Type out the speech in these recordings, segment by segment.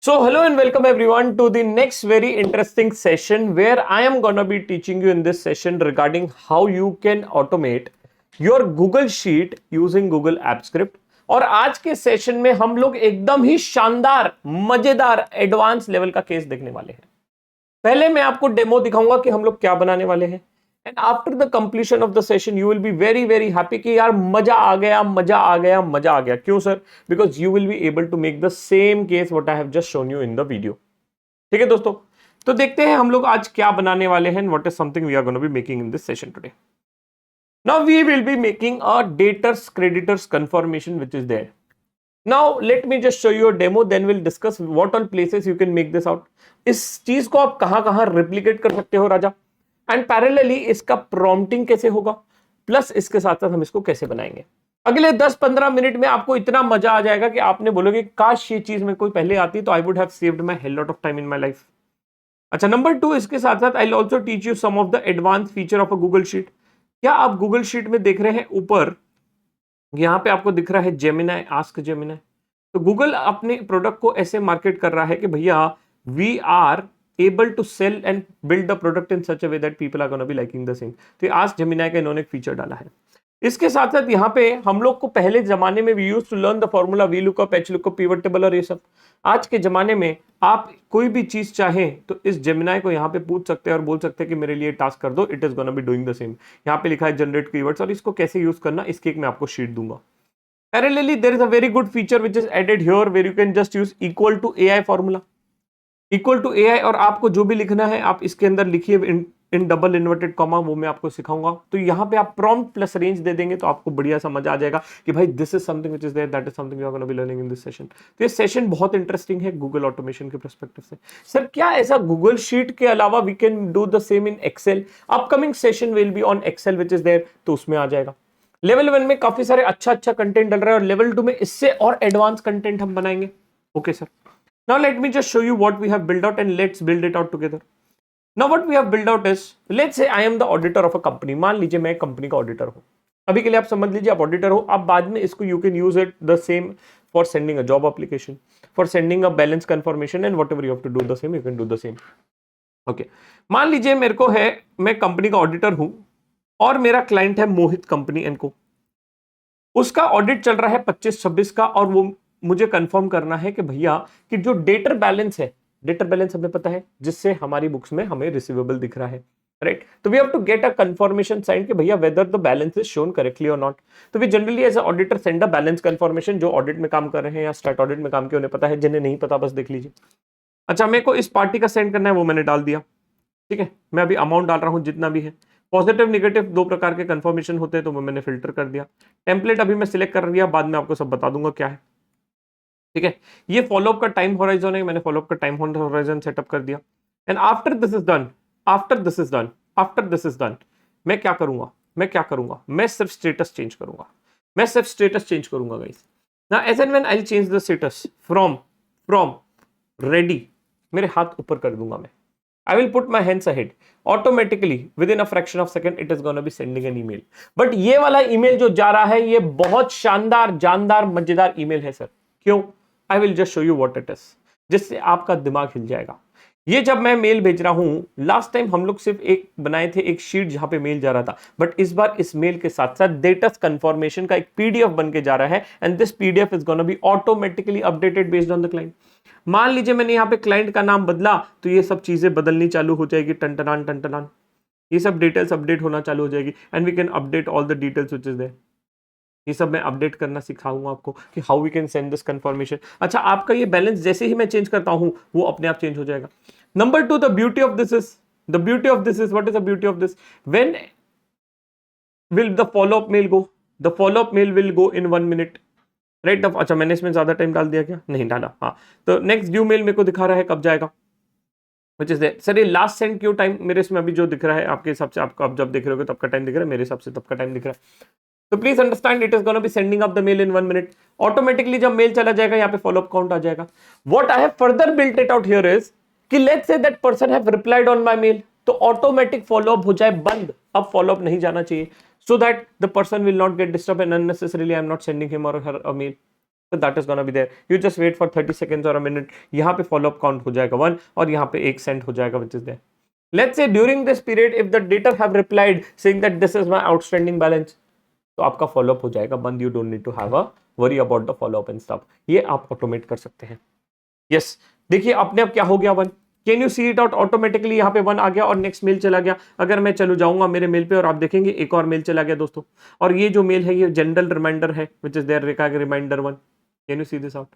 So hello and welcome everyone to the next very interesting session where I am gonna be teaching you in this session regarding how you can automate your Google Sheet using Google Apps Script। और आज के session में हम लोग एकदम ही शानदार मजेदार advance level का केस देखने वाले हैं। पहले मैं आपको डेमो दिखाऊंगा कि हम लोग क्या बनाने वाले हैं and after the completion of the session you will be very very happy कि यार मजा आ गया मजा आ गया मजा आ गया। क्यों sir? Because you will be able to make the same case what I have just shown you in the video. ठीक है दोस्तों, तो देखते हैं हम लोग आज क्या बनाने वाले हैं। What is something we are gonna be making in this session today. Now we will be making a debtors creditors confirmation which is there. Now let me just show you a demo, then we'll discuss what all places you can make this out। इस चीज को आप कहां replicate कर सकते हो राजा, and parallelly इसका prompting कैसे होगा, प्लस इसके साथ साथ हम इसको कैसे बनाएंगे। अगले 10-15 मिनट में आपको इतना मजा आ जाएगा कि आपने बोलोगे काश ये चीज में कोई पहले आती तो I would have saved my hell lot of time in my life. अच्छा, नंबर 2, इसके साथ साथ I will also teach you some of the advance feature of a Google sheet. क्या आप गूगल शीट में देख रहे हैं ऊपर यहां पे आपको दिख रहा है जेमिनाई, आस्क जेमिनाई। तो गूगल अपने प्रोडक्ट को ऐसे मार्केट कर रहा है कि भैया we are able to sell and build the product in such a way that people are gonna be liking the same. तो आस्क जेमिनाई का इन्होंने एक फीचर डाला है। इसके साथ साथ यहाँ पे हम लोग को पहले जमाने में we used to learn the formula V lookup, H lookup, pivot table और ये सब। आज के जमाने में आप कोई भी चीज चाहें तो इस जेमिनाई को यहाँ पे पूछ सकते हैं और बोल सकते हैं कि मेरे लिए टास्क कर दो, it is gonna be doing the same. यहाँ पे लिखा है जनरेट कीवर्ड्स, और इसको कैसे यूज करना इसकी एक मैं आपको शीट दूंगा। Parallelly, there is a very good feature which is added here where you can just use equal to AI formula। Equal to AI, और आपको जो भी लिखना है आप इसके अंदर लिखिए इन डबल इन्वर्टेड कॉमा, वो मैं आपको सिखाऊंगा। तो यहाँ पे आप प्रॉम्प्ट प्लस रेंज दे देंगे तो आपको बढ़िया समझ आ जाएगा कि भाई this is something which is there, that is something you are gonna be learning in this session. तो ये सेशन बहुत इंटरेस्टिंग है गूगल ऑटोमेशन के पर्सपेक्टिव से। सर क्या ऐसा गूगल शीट के अलावा we can do the same in Excel? Upcoming session will be on Excel which is there, तो उसमें आ जाएगा। लेवल 1 में काफी सारे अच्छा कंटेंट डल रहा है और लेवल 2 में इससे और एडवांस कंटेंट हम बनाएंगे। Okay sir, now let me just show you what we have build out and let's build it out together. Now what we have build out is, let's say I am the auditor of a company. मान लीजिए मैं company का auditor हूं। अभी के लिए आप समझ लीजिए आप ऑडिटर हो। आप बाद में इसको you can use it the same for sending a job application, for sending a balance confirmation and whatever you have to do the same, you can do the same. Okay, मान लीजिए मेरे को है, मैं कंपनी का auditor हूं और मेरा क्लाइंट है मोहित कंपनी एंड को। उसका ऑडिट चल रहा है 25-26 का, और वो मुझे कंफर्म करना है कि भैया कि जो डेटर बैलेंस है, डेटर बैलेंस हमें पता है जिससे हमारी बुक्स में हमें रिसीवेबल दिख रहा है, राइट। तो we have to get a confirmation sign कि भैया whether the balance is shown correctly और नॉट। तो we generally as a auditor send a balance confirmation. जो ऑडिट में काम कर रहे हैं या स्टार्ट ऑडिट में काम किया उन्हें पता है, जिन्हें नहीं पता बस देख लीजिए। अच्छा, मेरे को इस पार्टी का सेंड करना है, वो मैंने डाल दिया। ठीक है, मैं अभी अमाउंट डाल रहा हूं जितना भी है। पॉजिटिव निगेटिव 2 प्रकार के कंफर्मेशन होते हैं, तो वो मैंने फिल्टर कर दिया। टेम्पलेट अभी मैं सिलेक्ट कर दिया, बाद में आपको सब बता दूंगा क्या है। ठीक है, ये फॉलोअप का टाइम होराइजन है, मैंने फॉलोअप का टाइम होराइजन सेटअप कर दिया। And after this is done, after this is done, after this is done, मैं क्या करूंगा, मैं सिर्फ स्टेटस चेंज करूंगा। मैं सिर्फ स्टेटस चेंज करूंगा guys. Now as and when I will change the status from ready, मेरे हाथ ऊपर कर दूंगा मैं। I will put my hands ahead. Automatically, within a fraction of second, it is going to be sending an email. But ये वाला email जो जा रहा है, ये बहुत शानदार, जानदार, मजेदार ईमेल है सर। क्यों? I will just show you what it is, जिससे आपका दिमाग हिल जाएगा। ये जब मैं मेल भेज रहा हूं, लास्ट टाइम हम लोग सिर्फ एक बनाए थे, एक शीट जहां पे मेल जा रहा था, बट इस बार इस मेल के साथ साथ डेटस कंफर्मेशन का एक पीडीएफ बन के जा रहा है, and this PDF is gonna be automatically updated based on the client. मान लीजिए मैंने यहाँ पे क्लाइंट का नाम बदला, तो ये सब चीजें बदलनी चालू हो जाएगी, टन, ये सब डिटेल्स अपडेट होना चालू हो जाएगी, and we can update all the details which is there. ये सब मैं अपडेट करना सिखाऊंगा आपको कि how we can send this confirmation. अच्छा, आपका ये बैलेंस जैसे ही मैं चेंज करता हूं वो अपने आप चेंज हो जाएगा। Number 2, the beauty of this is, what is the beauty of this, when will the follow up mail go, the follow up mail will go in 1 minute, right. अच्छा, मैंने इसमें ज्यादा टाइम डाल दिया क्या? नहीं डाला। हाँ, तो नेक्स्ट ड्यू मेल मेरे को दिखा रहा है कब जाएगा, विच इज देयर। सर ये लास्ट सेंड क्यों टाइम मेरे इसमें अभी जो दिख रहा है आपके हिसाब से, आपको अब जब देख रहे हो तब का टाइम दिख रहा है, मेरे हिसाब से तब का टाइम दिख रहा है। तो please understand, it is gonna be sending up the mail in 1 minute. Automatically जब मेल चला जाएगा यहाँ पे फॉलोअप काउंट आ जाएगा। What I have further built it out here is कि let's say that person have replied on my mail, तो automatic follow up हो जाए बंद, अब फॉलोअप नहीं जाना चाहिए, so that the person will not get disturbed and unnecessarily I am not sending him or her a mail। तो that is gonna be there, you just wait for 30 seconds और a minute, यहाँ पे follow up count हो जाएगा 1 और यहाँ पे 1 send हो जाएगा which is there. Let's say during this period if the debtor have replied saying that this is my outstanding balance, तो आपका फॉलोअप हो जाएगा बंद. You don't need to have a worry about the follow up and stuff. ये आप automate कर सकते हैं. यस, देखिए अपने आप क्या हो गया 1. Can you see it out automatically, यहाँ पे 1 आ गया और नेक्स्ट मेल चला गया. अगर मैं चलू जाऊंगा मेरे मेल पे और आप देखेंगे एक और मेल चला गया दोस्तों, और ये जो मेल है ये जनरल रिमाइंडर है which is there Rekha reminder 1. Can you see this out?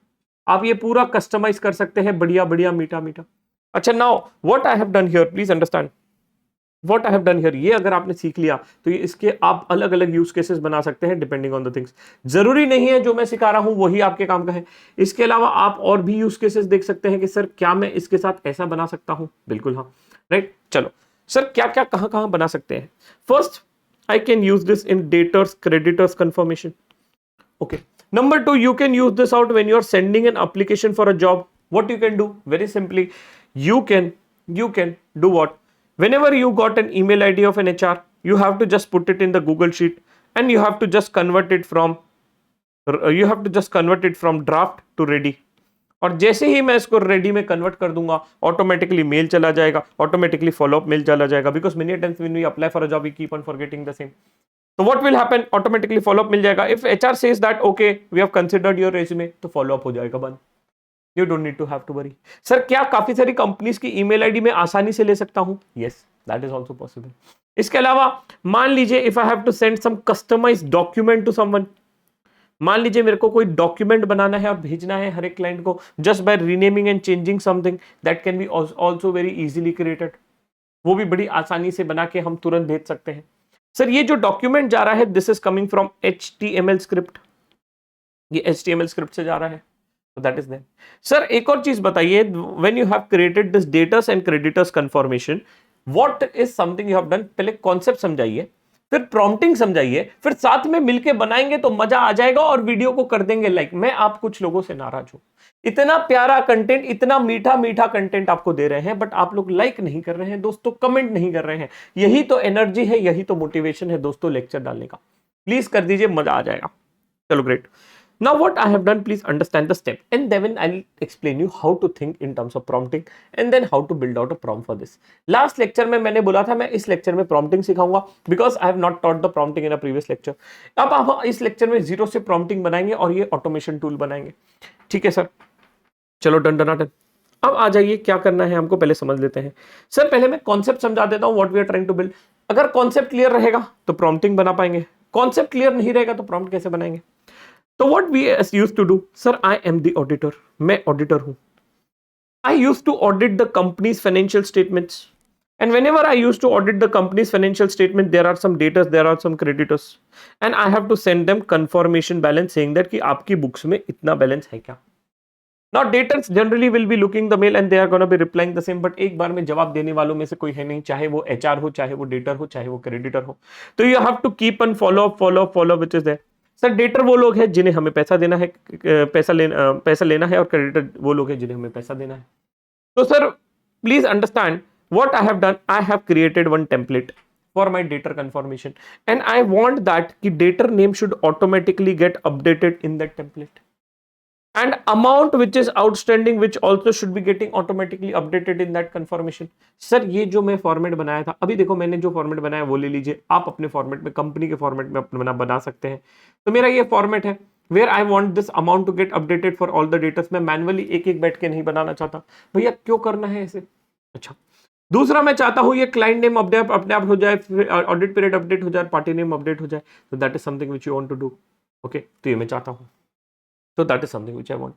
आप ये पूरा कस्टमाइज कर सकते हैं, बढ़िया बढ़िया मीठा मीठा. अच्छा, now what I have done here, please understand what I have done here. ये अगर आपने सीख लिया तो ये इसके आप अलग अलग यूज केसेस बना सकते हैं डिपेंडिंग ऑन द थिंग्स. जरूरी नहीं है जो मैं सिखा रहा हूं वही आपके काम का है. इसके अलावा आप और भी यूज केसेस देख सकते हैं कि सर क्या मैं इसके साथ ऐसा बना सकता हूं. बिल्कुल हाँ, राइट. चलो सर क्या क्या कहां कहां बना सकते हैं. First, I can use this in debtors creditors confirmation. Okay. Number 2, you can use this out when you are sending an application for a job. What you can do? Very simply, you can do what? Whenever you got an email ID of an HR, you have to just put it in the Google Sheet and you have to just convert it from draft to ready. और जैसे ही मैं इसको ready में convert कर दूंगा automatically mail चला जाएगा, automatically follow up mail चला जाएगा. Because many times when we apply for a job we keep on forgetting the same. तो what will happen, automatically follow up मिल जाएगा. If HR says that okay we have considered your resume, तो follow up हो जाएगा बंद. You don't need to have to worry. Sir क्या काफी सारी कंपनीज की ईमेल आईडी में आसानी से ले सकता हूं? Yes, that is also possible. इसके अलावा मान लीजिए if I have to send some customized document to someone, मान लीजिए मेरे को कोई डॉक्यूमेंट बनाना है और भेजना है हर एक क्लाइंट को, just by renaming and changing something, that can be also very easily created. वो भी बड़ी आसानी से बना के हम तुरंत भेज सकते हैं. सर ये जो डॉक्यूमेंट जा रहा है this is coming from HTML script, ये HTML स्क्रिप्ट से जा रहा है. So that is there. Sir एक और चीज बताइए, when you have created this debtors and creditors confirmation, what is something you have done? पहले कॉन्सेप्ट समझाइए, फिर प्रॉम्प्टिंग समझाइए, फिर साथ में मिलके बनाएंगे तो मजा आ जाएगा और वीडियो को कर देंगे लाइक. मैं आप कुछ लोगों से नाराज हूं, इतना प्यारा कंटेंट, इतना मीठा मीठा कंटेंट आपको दे रहे हैं बट आप लोग लाइक नहीं कर रहे हैं दोस्तों, कमेंट नहीं कर रहे हैं. यही तो एनर्जी है, यही तो मोटिवेशन है दोस्तों लेक्चर डालने का. प्लीज कर दीजिए, मजा आ जाएगा. चलो great. Now what I have done, please understand the step and then I'll explain you how to think in terms of prompting and then how to build out a prompt for this. Last lecture में मैंने बोला था मैं इस lecture में prompting सिखाऊंगा because I have not taught the prompting in a previous lecture. अब हम इस lecture में जीरो से prompting बनाएंगे और ये automation tool बनाएंगे. ठीक है सर, चलो डन डन डन. अब आ जाइए क्या करना है हमको पहले समझ लेते हैं. सर पहले मैं कॉन्सेप्ट समझा देता हूँ what we are trying to build. अगर कॉन्सेप्ट क्लियर रहेगा तो prompting बना पाएंगे, कॉन्सेप्ट क्लियर नहीं रहेगा तो prompt कैसे बनाएंगे. तो what we used to do, sir, I am the auditor. मैं auditor हूं. I used to audit the company's financial statements, and whenever I used to audit the company's financial statement, there are some debtors, there are some creditors, and I have to send them confirmation balance saying that कि आपकी books में इतना balance है क्या. Now debtors generally will be looking the mail and they are going to be replying the same, but एक बार में जवाब देने वालों में से कोई है नहीं, चाहे वो HR हो, चाहे वो debtor हो, चाहे वो creditor हो. तो you have to keep on follow up which is there. Sir debtor वो लोग हैं जिन्हें हमें पैसा देना है, पैसा लेना है, और क्रेडिटर वो लोग हैं जिन्हें हमें पैसा देना है. तो sir please understand what I have done. I have created one template for my debtor confirmation and I want that कि debtor name should automatically get updated in that template and amount which is outstanding which also should be getting automatically updated in that confirmation. Sir ये जो मैं format बनाया था, अभी देखो मैंने जो फॉर्मेट बनाया वो ले लीजिए, आप अपने फॉर्मेट में, कंपनी के फॉर्मेट में अपना बना सकते हैं. तो मेरा ये फॉर्मेट है where I want this amount to get updated for all the data. मैं मैनुअली एक एक बैठ के नहीं बनाना चाहता. भैया क्यों करना है ऐसे. अच्छा, दूसरा मैं चाहता हूँ ये क्लाइंट नेम अपडेट अपने आप हो जाए, ऑडिट पीरियड अपडेट हो जाए, पार्टी नेम अपडेट हो जाए. तो that is something which you want to do. Okay, तो ये मैं चाहता हूँ. So that is something which I want.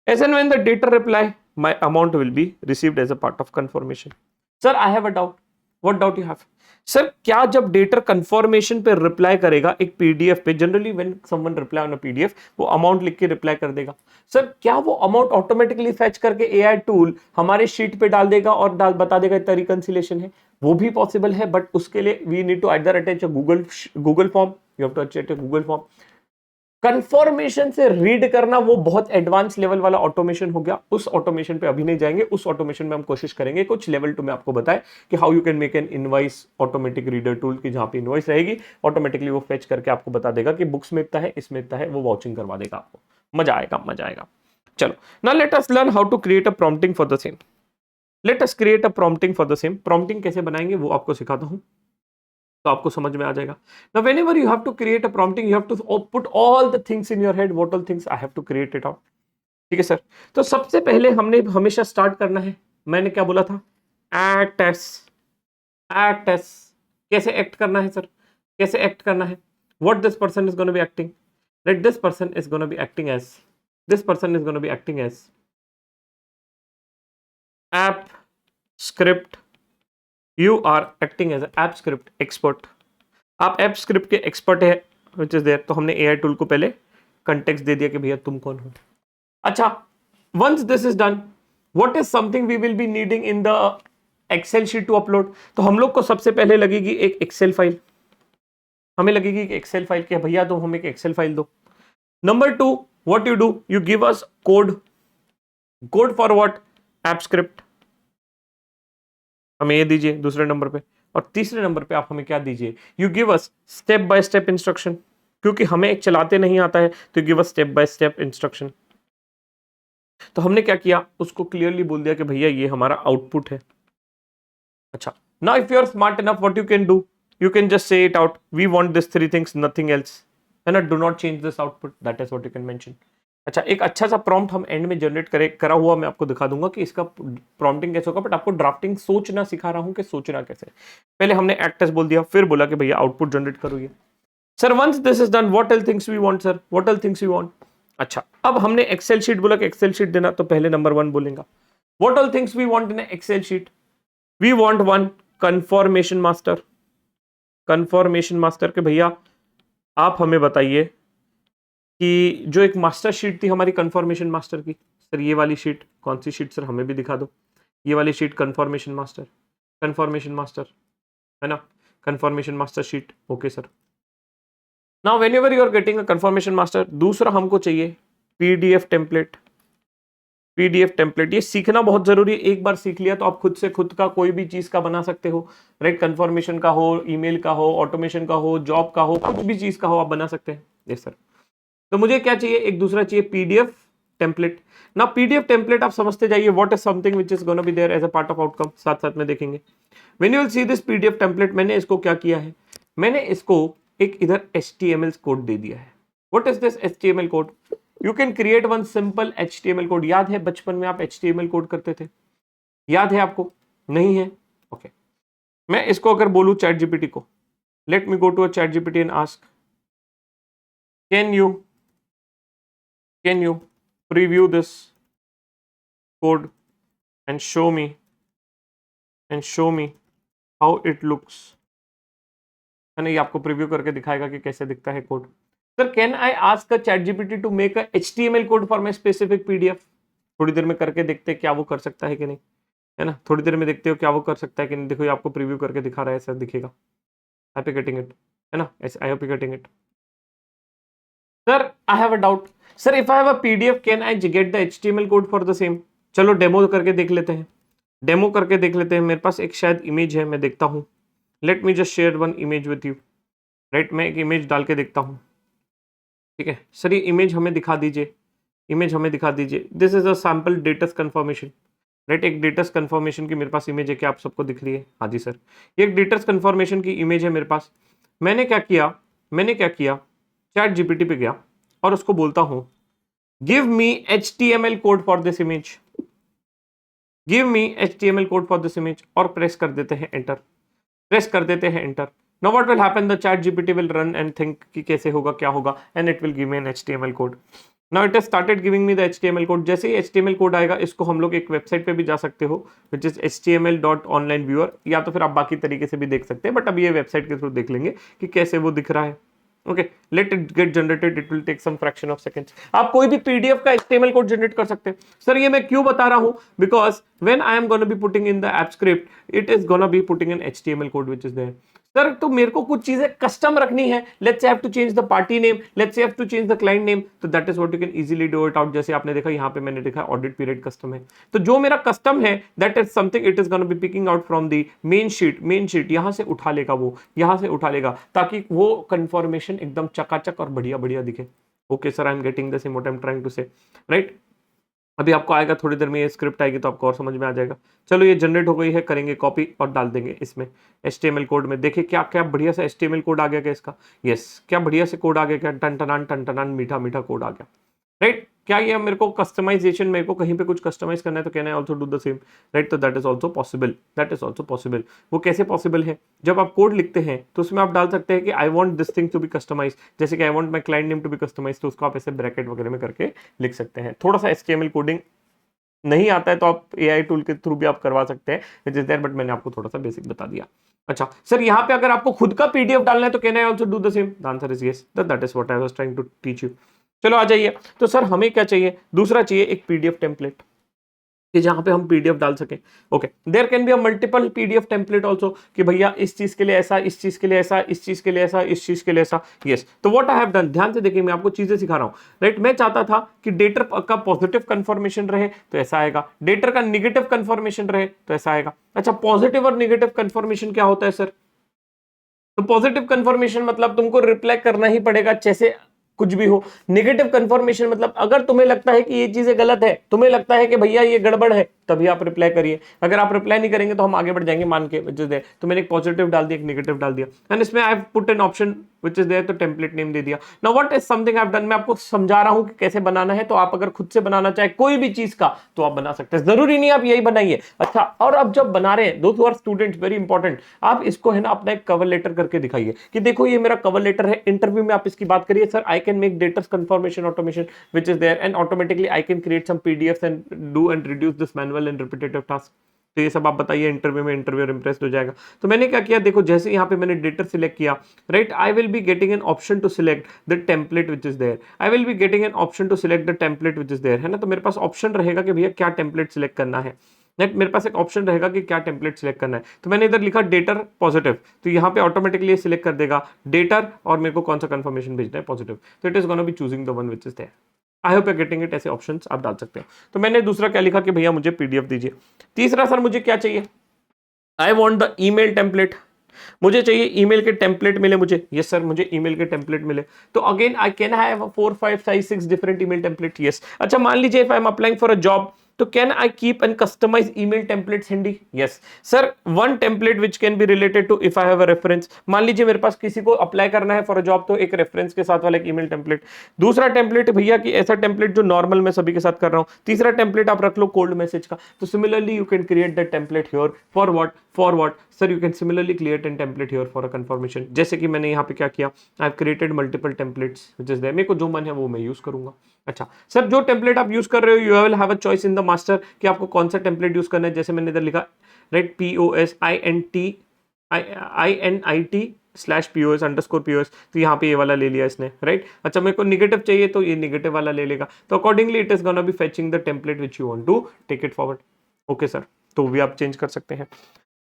As and when the debtor reply, my amount will be received as a part of confirmation. Sir, I have a doubt. What doubt you have? Sir, क्या जब debtor confirmation पे reply करेगा एक PDF पे, generally when someone reply on a PDF, वो amount लिख के reply कर देगा. Sir, क्या वो amount automatically fetch करके AI tool हमारे sheet पे डाल देगा और बता देगा इतना reconciliation है? वो भी possible है, but उसके लिए we need to either attach a Google form. You have to attach a Google form. Confirmation से रीड करना वो बहुत एडवांस लेवल वाला ऑटोमेशन हो गया. उस ऑटोमेशन पे अभी नहीं जाएंगे. उस ऑटोमेशन में हम कोशिश करेंगे कुछ लेवल 2 में आपको बताए कि how you can make an invoice automatic reader tool की जहां पे इनवॉइस रहेगी ऑटोमेटिकली वो फेच करके आपको बता देगा कि बुक्स में इतना है, इसमें इतना है, वो वाउचिंग करवा देगा आपको. मजा आएगा, मजा आएगा। चलो, now let us learn how to create a prompting for the same. Let us create a prompting for the same. Prompting कैसे बनाएंगे वो आपको सिखाता हूं, तो आपको समझ में आ जाएगा। Now whenever you have to create a prompting, you have to put all the things in your head, what all things I have to create it out। ठीक है सर। तो सबसे पहले हमने हमेशा स्टार्ट करना है, मैंने क्या बोला था, एक्ट एस। एक्ट एस, कैसे एक्ट करना है सर, कैसे एक्ट करना है, what this person is going to be acting, right? This person is going to be acting as, this person is going to be acting as app script, you are acting as an app script expert। आप app script के expert है which is there, तो हमने AI tool को पहले context दे दिया कि भैया तुम कौन हो। अच्छा, once this is done, what is something we will be needing in the Excel sheet to upload. तो हम लोग को सबसे पहले लगेगी एक एक्सेल फाइल, हमें लगेगी एक एक्सेल फाइल कि भैया तुम हमें एक एक्सेल फाइल दो। Number 2, what you do, you give us code. Code for what, app script, हमें ये दीजिए दूसरे नंबर पे। और तीसरे नंबर पे आप हमें क्या दीजिए, you give us step by step instruction, क्योंकि हमें एक चलाते नहीं आता है, तो give us step by step instruction. तो हमने क्या किया, उसको क्लियरली बोल दिया कि भैया ये हमारा आउटपुट है। अच्छा, now if you are smart enough, what you can do, you can just say it out, we want this 3 things, nothing else, है ना, do not change this output, that is what you can mention. अच्छा, एक अच्छा सा prompt हम and में generate करा हुआ मैं आपको दिखा दूंगा कि इसका प्रॉम्प्टिंग कैसे होगा, बट आपको ड्राफ्टिंग सोचना सिखा रहा हूं कि सोचना कैसे। पहले हमने एक्ट एस बोल दिया, फिर बोला कि भैया आउटपुट जनरेट करो ये। Sir once this is done, what all things we want sir, what all things we want. अच्छा, अब हमने एक्सेल शीट बोला कि एक्सेल शीट देना, तो पहले नंबर 1 बोलेगा, what all things we want in Excel sheet, we want 1 confirmation master. Confirmation master के भैया आप हमें बताइए कि जो एक मास्टर शीट थी हमारी कंफर्मेशन मास्टर की, सर ये वाली शीट कौन सी शीट, सर हमें भी दिखा दो, ये वाली sheet confirmation master, confirmation master, है ना, confirmation master sheet, okay sir. Now whenever you are getting a confirmation master, दूसरा हमको चाहिए पीडीएफ टेम्पलेट। पीडीएफ टेम्पलेट ये सीखना बहुत जरूरी है, एक बार सीख लिया तो आप खुद से खुद का कोई भी चीज का बना सकते हो, राइट, कंफर्मेशन का हो, ईमेल का हो, ऑटोमेशन का हो, जॉब का हो, कुछ भी चीज का हो आप बना सकते हैं। Yes sir. तो मुझे क्या चाहिए, एक दूसरा चाहिए पीडीएफ टेम्पलेट। ना पीडीएफ टेम्पलेट आप समझते जाइए, what is something which is gonna be there as a part of outcome, साथ साथ में देखेंगे। When you will see this PDF template, मैंने इसको क्या किया है, मैंने इसको एक इधर HTML कोड दे दिया है। What is this HTML code, you can create 1 simple HTML code. याद है बचपन में आप HTML कोड करते थे, याद है आपको, नहीं है, ओके। मैं इसको अगर बोलूं चैट जीपीटी को, let me go to a ChatGPT and ask, can you preview this code and show me how it looks, है ना, ये आपको प्रीव्यू करके दिखाएगा कि कैसे दिखता है code. Sir can I ask ChatGPT to make a HTML code for my specific PDF, थोड़ी देर में करके देखते हैं क्या वो कर सकता है कि नहीं, है ना, थोड़ी देर में देखते हो क्या वो कर सकता है कि नहीं। देखो ये आपको प्रीव्यू करके दिखा रहा है, सर दिखेगा, आई पे गेटिंग इट, है ना, आई hope you getting it. Sir I have a doubt, sir if I have a PDF can I get the HTML code for the same. चलो डेमो करके देख लेते हैं, डेमो करके देख लेते हैं। मेरे पास एक शायद इमेज है, मैं देखता हूँ, late me just share 1 image with you, right, मैं एक इमेज डाल के देखता हूँ, ठीक है सर, ये इमेज हमें दिखा दीजिए, इमेज हमें दिखा दीजिए। This is a sample debtors confirmation, right, एक डेटस कंफर्मेशन की मेरे पास इमेज है, क्या आप सबको दिख रही है, हाँ जी सर, ये एक डेटस कंफर्मेशन की इमेज है मेरे पास। मैंने क्या किया, चैट जीपीटी पे गया और उसको बोलता हूं give me HTML code for this image, give me HTML code for this image, और प्रेस कर देते हैं एंटर, प्रेस कर देते हैं enter. Now what will happen, the ChatGPT will run and think कि कैसे होगा, क्या होगा, and it will give me an HTML code. Now it has started giving me the HTML code. जैसे ही HTML कोड आएगा, इसको हम लोग एक वेबसाइट पे भी जा सकते हो, विच इज html.onlineviewer, या तो फिर आप बाकी तरीके से भी देख सकते हैं, बट अभी ये वेबसाइट के थ्रू देख लेंगे कि कैसे वो दिख रहा है। Okay, let it get generated, it will take some fraction of seconds. आप कोई भी पीडीएफ का HTML कोड जनरेट कर सकते हैं। सर ये मैं क्यों बता रहा हूं, because when I am gonna be putting in the app script, it is gonna be putting in HTML code which is there. Sir तो मेरे को कुछ चीजें कस्टम रखनी है, let's say have to change the party name, let's say have to change the client name, तो that is what you can easily do it out. जैसे आपने देखा यहाँ पे मैंने देखा ऑडिट पीरियड कस्टम है, तो जो मेरा कस्टम है that is something it is gonna be picking out from the main sheet यहां से उठा लेगा, वो यहां से उठा लेगा, ताकि वो कंफर्मेशन एकदम चकाचक और बढ़िया बढ़िया दिखे। Okay sir, I am getting the same what I am trying to say, right. अभी आपको आएगा, थोड़ी देर में ये स्क्रिप्ट आएगी तो आपको और समझ में आ जाएगा। चलो ये जनरेट हो गई है, करेंगे कॉपी और डाल देंगे इसमें HTML कोड में। देखिए क्या क्या बढ़िया सा HTML कोड आ गया क्या इसका, यस, क्या बढ़िया से कोड आ गया क्या, टन टनान मीठा मीठा कोड आ गया, राइट। क्या ये मेरे को कस्टमाइजेशन, मेरे को कहीं पे कुछ कस्टमाइज करना है तो can I also do the same, right. तो that is also possible, that is also possible. वो कैसे पॉसिबल है, जब आप कोड लिखते हैं तो उसमें आप डाल सकते हैं कि I want this thing to be customize, जैसे कि I want my client name to be customize, तो उसको आप ऐसे ब्रैकेट वगैरह में करके लिख सकते हैं। थोड़ा सा HTML कोडिंग नहीं आता है तो आप AI टूल के थ्रू भी आप करवा सकते हैं, विच इज देयर, बट मैंने आपको थोड़ा सा बेसिक बता दिया। अच्छा सर, यहाँ पे अगर आपको खुद का PDF डालना है तो can I also do the same, the answer is yes, that is what I was trying to teach you. चलो आ जाइए, तो सर हमें क्या चाहिए, दूसरा चाहिए एक PDF टेम्पलेट कि जहां पे हम PDF डाल सके। Okay, there can be a multiple PDF template also, कि भैया इस चीज के लिए ऐसा, इस चीज के लिए ऐसा, इस चीज के लिए ऐसा, इस चीज के लिए ऐसा। यस, तो व्हाट आई हैव डन, ध्यान से देखिए, मैं आपको चीजें सिखा रहा हूं, राइट। मैं चाहता था कि डेटर का पॉजिटिव कंफर्मेशन रहे तो ऐसा आएगा, डेटर का निगेटिव कंफर्मेशन रहे तो ऐसा आएगा। अच्छा, पॉजिटिव और निगेटिव कंफर्मेशन क्या होता है सर, तो पॉजिटिव कंफर्मेशन मतलब तुमको रिप्लाई करना ही पड़ेगा जैसे कुछ भी हो। नेगेटिव कंफर्मेशन मतलब अगर तुम्हें लगता है कि ये चीजें गलत है, तुम्हें लगता है कि भैया ये गड़बड़ है, तभी आप रिप्लाई करिए। अगर आप रिप्लाई नहीं करेंगे तो हम आगे बढ़ जाएंगे मान के विच इज देयर। तो मैंने एक पॉजिटिव डाल दिया, एक नेगेटिव डाल दिया, एंड इसमें I have put an option which is there, तो टेम्पलेट नेम दे दिया। Now what is something I have done, मैं आपको समझा रहा हूं कि कैसे बनाना है, तो आप अगर खुद से बनाना चाहे कोई भी चीज का तो आप बना सकते हैं, जरूरी नहीं आप यही बनाइए। अच्छा, और अब जब बना रहे हैं, दोस्त who are students, very important, आप इसको है ना अपना एक कवर लेटर करके दिखाइए कि देखो ये मेरा कवर लेटर है, इंटरव्यू में आप इसकी बात करिए, sir I can make data confirmation automation which is there and automatically I can create some PDFs and do and reduce this manual and repetitive task। तो ये सब आप बताइए इंटरव्यू में, इंटरव्यूअर इंप्रेस्ड हो जाएगा। तो मैंने क्या किया, देखो जैसे यहाँ पे मैंने डेटर सिलेक्ट किया, right, I will be getting an option to select the template which is there, I will be getting an option to select the template which is there, है ना। तो मेरे पास ऑप्शन रहेगा कि भैया क्या टेम्पलेट सिलेक्ट करना है, मेरे पास एक ऑप्शन रहेगा कि क्या टेम्पलेट सिलेक्ट करना है। तो मैंने इधर लिखा डेटर पॉजिटिव, तो यहाँ पे ऑटोमेटिकली ये सिलेक्ट कर देगा डेटर, और मेरे को कौन सा कंफर्मेशन भेजना है, पॉजिटिव। तो it is gonna be choosing the one which is there. I hope you getting it, ऐसे ऑप्शंस आप डाल सकते हो। तो मैंने दूसरा क्या लिखा कि भैया मुझे PDF दीजिए। तीसरा, सर मुझे क्या चाहिए, I want the email template, मुझे चाहिए ईमेल के टेम्पलेट मिले मुझे। यस सर, मुझे ईमेल के टेम्पलेट मिले। तो again I can have 4 5 6 different email template. Yes, अच्छा मान लीजिए if I am applying for a job, तो can I keep and customize email templates handy. Yes sir, one template which can be related to if I have a reference, मान लीजिए मेरे पास किसी को apply करना है फॉर अ जॉब, तो एक रेफरेंस के साथ वाला एक ईमेल टेम्पलेट। दूसरा टेम्पलेट भैया कि ऐसा टेम्पलेट जो नॉर्मल मैं सभी के साथ कर रहा हूं। तीसरा टेम्पलेट आप रख लो कोल्ड मैसेज का। तो similarly you can create that template here for what sir, you can similarly create an template here for a confirmation. जैसे कि मैंने यहाँ पे क्या किया, I have created multiple templates which is there, मेरे को जो मन है वो मैं यूज करूंगा। अच्छा सर, जो टेम्पलेट आप यूज कर रहे हो, you will have a choice in the master कि आपको कौन सा टेम्पलेट यूज करना है। जैसे मैंने इधर लिखा, राइट, POSINT/POS_POS, तो यहाँ पे ये वाला ले लिया इसने, राइट। अच्छा, मेरे को निगेटिव चाहिए तो ये निगेटिव वाला ले लेगा। तो accordingly it is gonna be fetching the template which you want to take it forward. Okay sir, तो भी आप चेंज कर सकते हैं।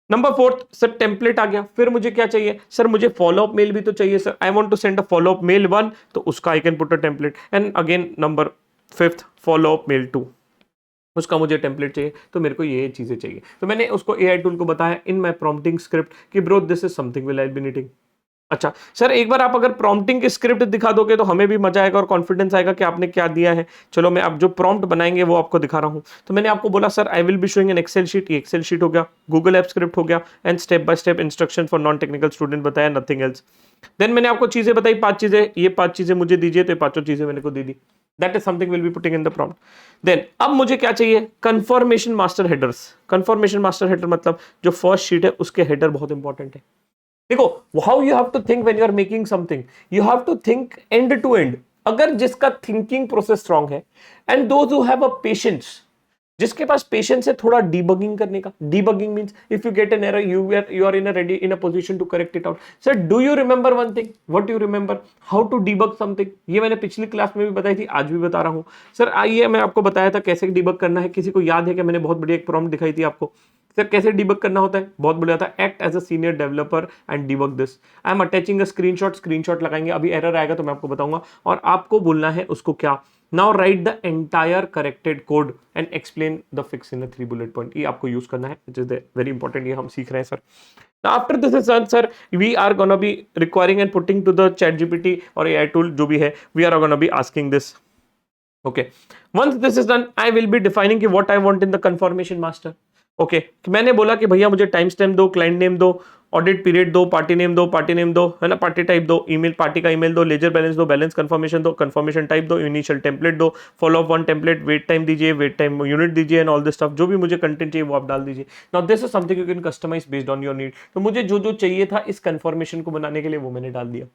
नंबर 4, सर टेम्पलेट आ गया, फिर मुझे क्या चाहिए, सर मुझे फॉलोअप मेल भी तो चाहिए। Sir I want to send a follow up mail 1, तो उसका I can put a template. And again number 5, follow up mail 2, उसका मुझे टेम्पलेट चाहिए। तो मेरे को ये चीजें चाहिए। तो मैंने उसको AI टूल को बताया इन माय प्रॉम्प्टिंग स्क्रिप्ट कि bro this is something will I be needing. अच्छा सर, एक बार आप अगर प्रॉम्प्टिंग की स्क्रिप्ट दिखा दोगे तो हमें भी मजा आएगा और कॉन्फिडेंस आएगा कि आपने क्या दिया है। चलो मैं अब जो प्रॉम्प्ट बनाएंगे वो आपको दिखा रहा हूं। तो मैंने आपको बोला sir I will be showing an Excel sheet, ये एक्सेल शीट हो गया, गूगल ऐप स्क्रिप्ट हो गया, and step by step instruction for non technical student बताया, नथिंग एल्स। देन मैंने आपको चीजें बताई, 5 चीजें, ये 5 चीजें मुझे दीजिए, तो ये 5 चीजें मैंने को दे दी। That is something will be putting in the prompt. Then अब मुझे क्या चाहिए, confirmation master headers. Confirmation master header मतलब जो फर्स्ट शीट है उसके हेडर बहुत इंपॉर्टेंट है। देखो, how you have to think when you are making something, you have to think end to end. अगर जिसका थिंकिंग प्रोसेस स्ट्रांग है, and those who have a patience, जिसके पास पेशेंस है थोड़ा डीबगिंग करने का। Debugging means if you get an error, you are in a ready in a position to correct it out. Sir do you remember one thing, what you remember, how to debug something. ये मैंने पिछली class में भी बताई थी, आज भी बता रहा हूं। सर आइए, मैं आपको बताया था कैसे डीबग करना है। किसी को याद है कि मैंने बहुत बढ़िया एक प्रॉम्प्ट दिखाई थी आपको। सर कैसे डीबग करना होता है, बहुत बढ़िया था, act as a senior developer and debug this. I am attaching a screenshot लगाएंगे, अभी एरर आएगा तो मैं आपको बताऊंगा, और आपको बोलना है उसको क्या। Now right the entire corrected code and explain the fix in 3 bullet point. ये आपको यूज करना है, विच इज वेरी इंपॉर्टेंट, ये हम सीख रहे हैं sir. Now after this is done, sir, we are gonna be requiring and putting to the ChatGPT or AI tool जो भी है, we are gonna be asking this. Okay. Once this is done, I will be defining कि what I want in the confirmation master. Okay मैंने बोला कि भैया मुझे time stamp दो, क्लाइंट नेम दो, ऑडिट पीरियड दो, पार्टी नेम दो, है ना, पार्टी टाइप दो, ईमेल पार्टी का ईमेल दो, लेजर बैलेंस दो, बैलेंस कंफर्मेशन दो, कंफर्मेशन टाइप दो, इनिशियल टेम्पलेट दो, follow up one template, wait time दीजिए, वेट टाइम यूनिट दीजिए एंड ऑल दिस स्टफ, जो भी मुझे कंटेंट चाहिए वो आप डाल दीजिए. Now this is something you can customise based on your need. तो मुझे जो जो चाहिए था इस कंफर्मेशन को बनाने के लिए वो मैंने डाल दिया.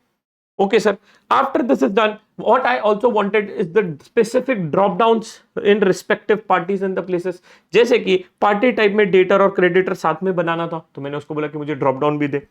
Okay, sir. After this is done, what I also wanted is the specific drop downs in respective parties and the places. जैसे कि पार्टी टाइप में डेटर और क्रेडिटर साथ में बनाना था, तो मैंने उसको बोला कि मुझे ड्रॉप डाउन भी दे.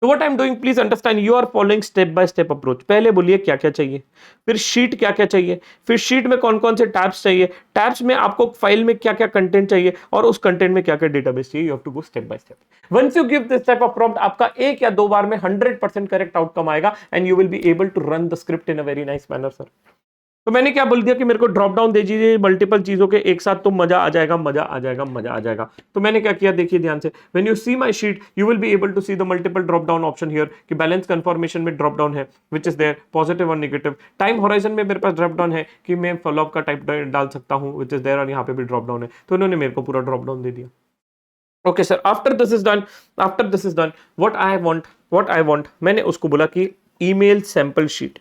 तो what I am doing, please understand, you are following step by step approach. पहले बोलिए क्या क्या चाहिए, फिर शीट क्या क्या चाहिए, फिर शीट में कौन कौन से टैब्स चाहिए, टैब्स में आपको फाइल में क्या क्या कंटेंट चाहिए और उस कंटेंट में क्या क्या डेटाबेस चाहिए. You have to go step by step. Once you give this type of prompt, आपका एक या दो बार में 100% करेक्ट आउटकम आएगा and you will be able to run the script in a very nice manner, sir. तो मैंने क्या बोल दिया कि मेरे को ड्रॉप डाउन दे दीजिए मल्टीपल चीजों के एक साथ, तो मजा आ जाएगा, मजा आ जाएगा, मजा आ जाएगा. तो मैंने क्या किया, देखिए ध्यान से, when you see my sheet you will be able to see the multiple drop down option here, कि बैलेंस कंफर्मेशन में ड्रॉप डाउन है विच इज देयर, पॉजिटिव और नेगेटिव. टाइम होराइजन में मेरे पास ड्रॉप डाउन है कि मैं फॉलोअप का टाइप डाल सकता हूँ विच इज देयर, और यहाँ पे भी ड्रॉप डाउन है. तो इन्होंने मेरे को पूरा ड्रॉप डाउन दे दिया. Okay sir, after this is done, what I want, मैंने उसको बोला कि email sample sheet.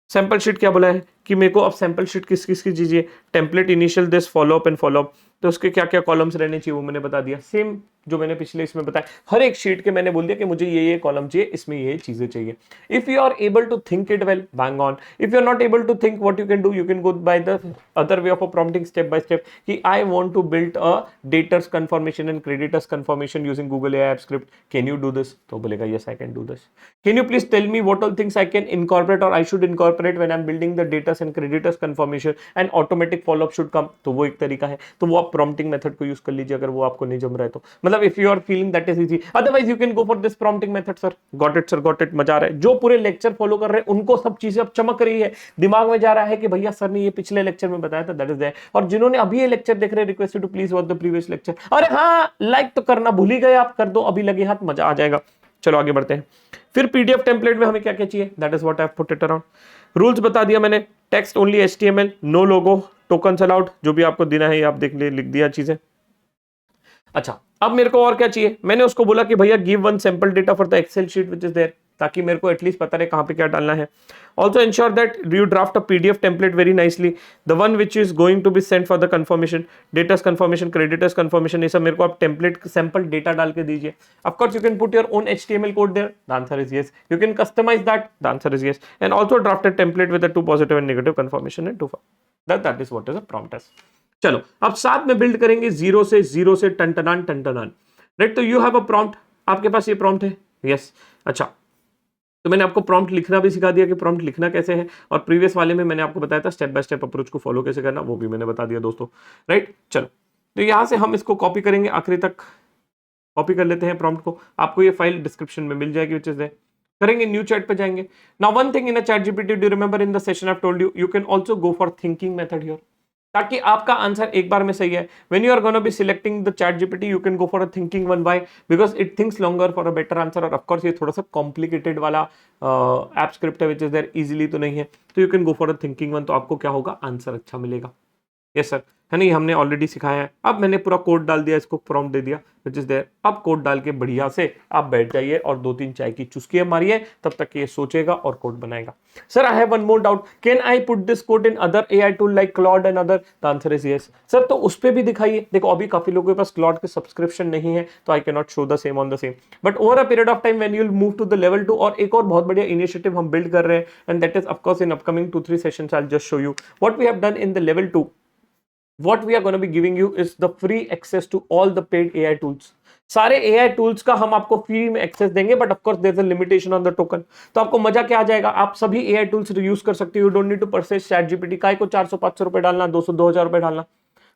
Sample sheet क्या बोला है कि मेरे को अब सैंपल शीट किस किस की दीजिए, template, initial, this, follow up and follow up. तो उसके क्या क्या कॉलम्स रहने चाहिए वो मैंने बता दिया. सेम जो मैंने पिछले इसमें बताया, हर एक शीट के मैंने बोल दिया कि मुझे ये कॉलम चाहिए, इसमें ये चीजें चाहिए. If you are able to think it well, bang on. If you are not able to think, what you can do, you can go by the other way of a prompting step by step, कि I want to build a debtors confirmation and creditors confirmation using Google AI app script. Can you do this? तो बोलेगा yes I can do this. Can you please tell me what all things I can incorporate और I should incorporate when I am building the debtors and creditors confirmation and automatic follow up should come. तो वो एक तरीका है. तो वो आप prompting method को यूज कर लीजिए अगर वो आपको नहीं जम रहा है तो. मतलब if you are feeling that is easy, otherwise you can go for this prompting method. Sir got it, sir got it. मजा आ रहा है, जो पूरे लेक्चर फॉलो कर रहे हैं उनको सब चीजें अब चमक रही है, दिमाग में जा रहा है कि भैया सर ने ये पिछले लेक्चर में बताया था, दैट इज देयर. और जिन्होंने अभी ये लेक्चर देख रहे हैं, request to please watch the previous lecture. अरे हाँ, लाइक तो करना भूल ही गए आप, कर दो अभी लगे हाथ, मजा आ जाएगा. चलो आगे बढ़ते हैं. फिर पीडीएफ टेम्पलेट में हमें क्या क्या चाहिए, that is what I have put it around. Rules बता दिया मैंने, टेक्स्ट ओनली एचटीएमएल, नो लोगो, टोकन्स अलाउड, जो भी आपको देना है ये आप देख ले, लिख दिया चीजें. अच्छा, अब मेरे को और क्या चाहिए, मैंने उसको बोला कि भैया give one sample data for the Excel sheet which is there, ताकि मेरे को एटलीस्ट पता रहे कहां पे क्या डालना है. Also ensure that you draft a PDF template very nicely, the one which is going to be sent for the confirmation, debtors confirmation, creditors confirmation, ये सब मेरे को आप टेम्पलेट सैंपल डेटा डाल के दीजिए. Of course you can put your own HTML code there, the answer is yes. You can customise that, the answer is yes. And also draft a template with two positive and negative confirmation and to that is what is a prompt test. चलो अब साथ में build करेंगे zero से टन टनान. Right, तो you have a prompt, आपके पास ये प्रॉम्प्ट है, यस. अच्छा, तो मैंने आपको प्रॉम्प्ट लिखना भी सिखा दिया कि प्रॉम्प्ट लिखना कैसे है, और प्रीवियस वाले में मैंने आपको बताया था स्टेप बाय स्टेप अप्रोच को फॉलो कैसे करना, वो भी मैंने बता दिया दोस्तों. राइट, चलो तो यहां से हम इसको कॉपी करेंगे, आखिरी तक कॉपी कर लेते हैं प्रॉम्प्ट को. आपको ये फाइल डिस्क्रिप्शन में मिल जाएगी विच इज देयर. करेंगे, न्यू चैट पे जाएंगे. Now one thing in a ChatGPT, do remember in the session I have told you, you can also go for thinking method here, ताकि आपका answer एक बार में सही है. When you are gonna be selecting the ChatGPT, you can go for a thinking one. By because it thinks longer for a better answer. और of course ये थोड़ा सा कॉम्प्लिकेटेड वाला ऐप स्क्रिप्ट है विच इज देयर, इजीली तो नहीं है. तो you can go for a thinking one, तो आपको क्या होगा, आंसर अच्छा मिलेगा. यस सर, है नहीं, हमने ऑलरेडी सिखाया है. अब मैंने पूरा कोड डाल दिया, इसको प्रॉम्प्ट दे दिया विच इज देयर. अब कोड डाल के बढ़िया से आप बैठ जाइए और 2-3 चाय की चुस्कियां मारिए, तब तक ये सोचेगा और कोड बनाएगा. Sir I have one more doubt, can I put this code in other AI tool like Claude and other? The answer is yes. Sir तो उस पर भी दिखाइए. देखो अभी काफी लोगों के पास क्लॉड के सब्सक्रिप्शन नहीं है, तो I can not show the same on the same, but over a period of time when you will move to the level 2, और एक और बहुत बढ़िया इनिशिएटिव हम बिल्ड कर रहे हैं, and that is of course in upcoming 2-3 sessions I will just show you what we have done in the level 2. What we are going to be giving you is the free access to all the paid AI tools. सारे AI tools का हम आपको free में access देंगे, but of course there is a limitation on the token. तो आपको मजा क्या आ जाएगा, आप सभी AI टूल्स यूज कर सकते हो. You don't need to purchase ChatGPT. काय को 400-500 रुपए डालना, 200-2000 रुपए डालना.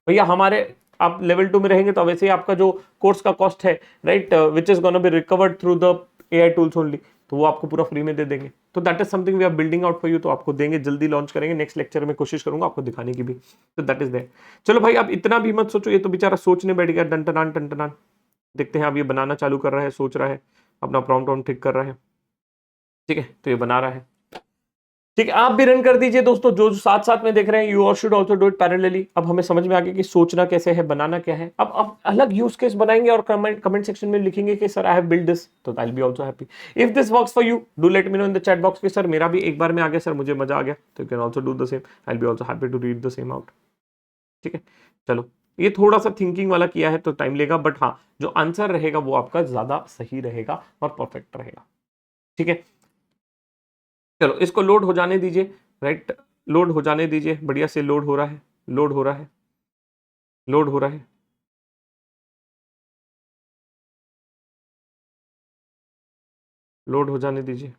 भैया हमारे आप लेवल 2 में रहेंगे तो वैसे ही आपका जो कोर्स का कॉस्ट है, right, which is gonna be recovered through the AI tools only, तो वो आपको पूरा फ्री में दे देंगे. तो that is something we are building out for you. तो आपको देंगे, जल्दी लॉन्च करेंगे, नेक्स्ट लेक्चर में कोशिश करूंगा आपको दिखाने की भी. तो दैट इज देयर. चलो भाई, अब इतना भी मत सोचो, ये तो बेचारा सोचने बैठ गया, टन टनान. देखते हैं अब ये बनाना चालू कर रहा है, सोच रहा है. अपना प्रॉम्प्ट वॉम्प्ट ठीक कर रहा है, ठीक है, तो ये बना रहा है, ठीक है। आप भी रन कर दीजिए दोस्तों, जो साथ साथ में देख रहे हैं, यू और should also do it parallelly. अब हमें समझ में आ गया कि सोचना कैसे है, बनाना क्या है। अब अलग यूज केस बनाएंगे और कमेंट सेक्शन में लिखेंगे कि sir I have build this, तो I will be also happy. If this works for you, do let me know in the chat box कि सर मेरा भी एक बार में आ गया सर, मुझे मजा आ गया, तो you can also do the same, I will be also happy to read the same out, ठीक है। चलो, ये थोड़ा सा थिंकिंग वाला किया है तो टाइम लेगा, बट हाँ, जो आंसर रहेगा वो आपका ज्यादा सही रहेगा और परफेक्ट रहेगा, ठीक है। चलो, इसको लोड हो जाने दीजिए, राइट, लोड हो जाने दीजिए, बढ़िया से लोड हो रहा है, लोड हो रहा है, लोड हो रहा है, लोड हो जाने दीजिए।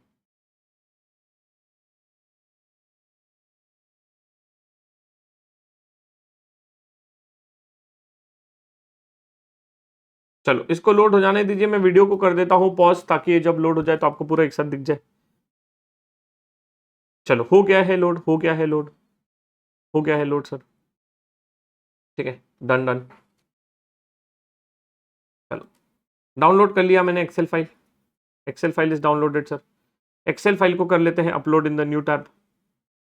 चलो, इसको लोड हो जाने दीजिए, मैं वीडियो को कर देता हूं पॉज, ताकि जब लोड हो जाए तो आपको पूरा एक साथ दिख जाए। चलो, हो गया है लोड, हो गया है लोड, हो गया है लोड सर, ठीक है, डन डन। चलो, डाउनलोड कर लिया मैंने Excel file, Excel file is downloaded sir. Excel file को कर लेते हैं upload in the new tab,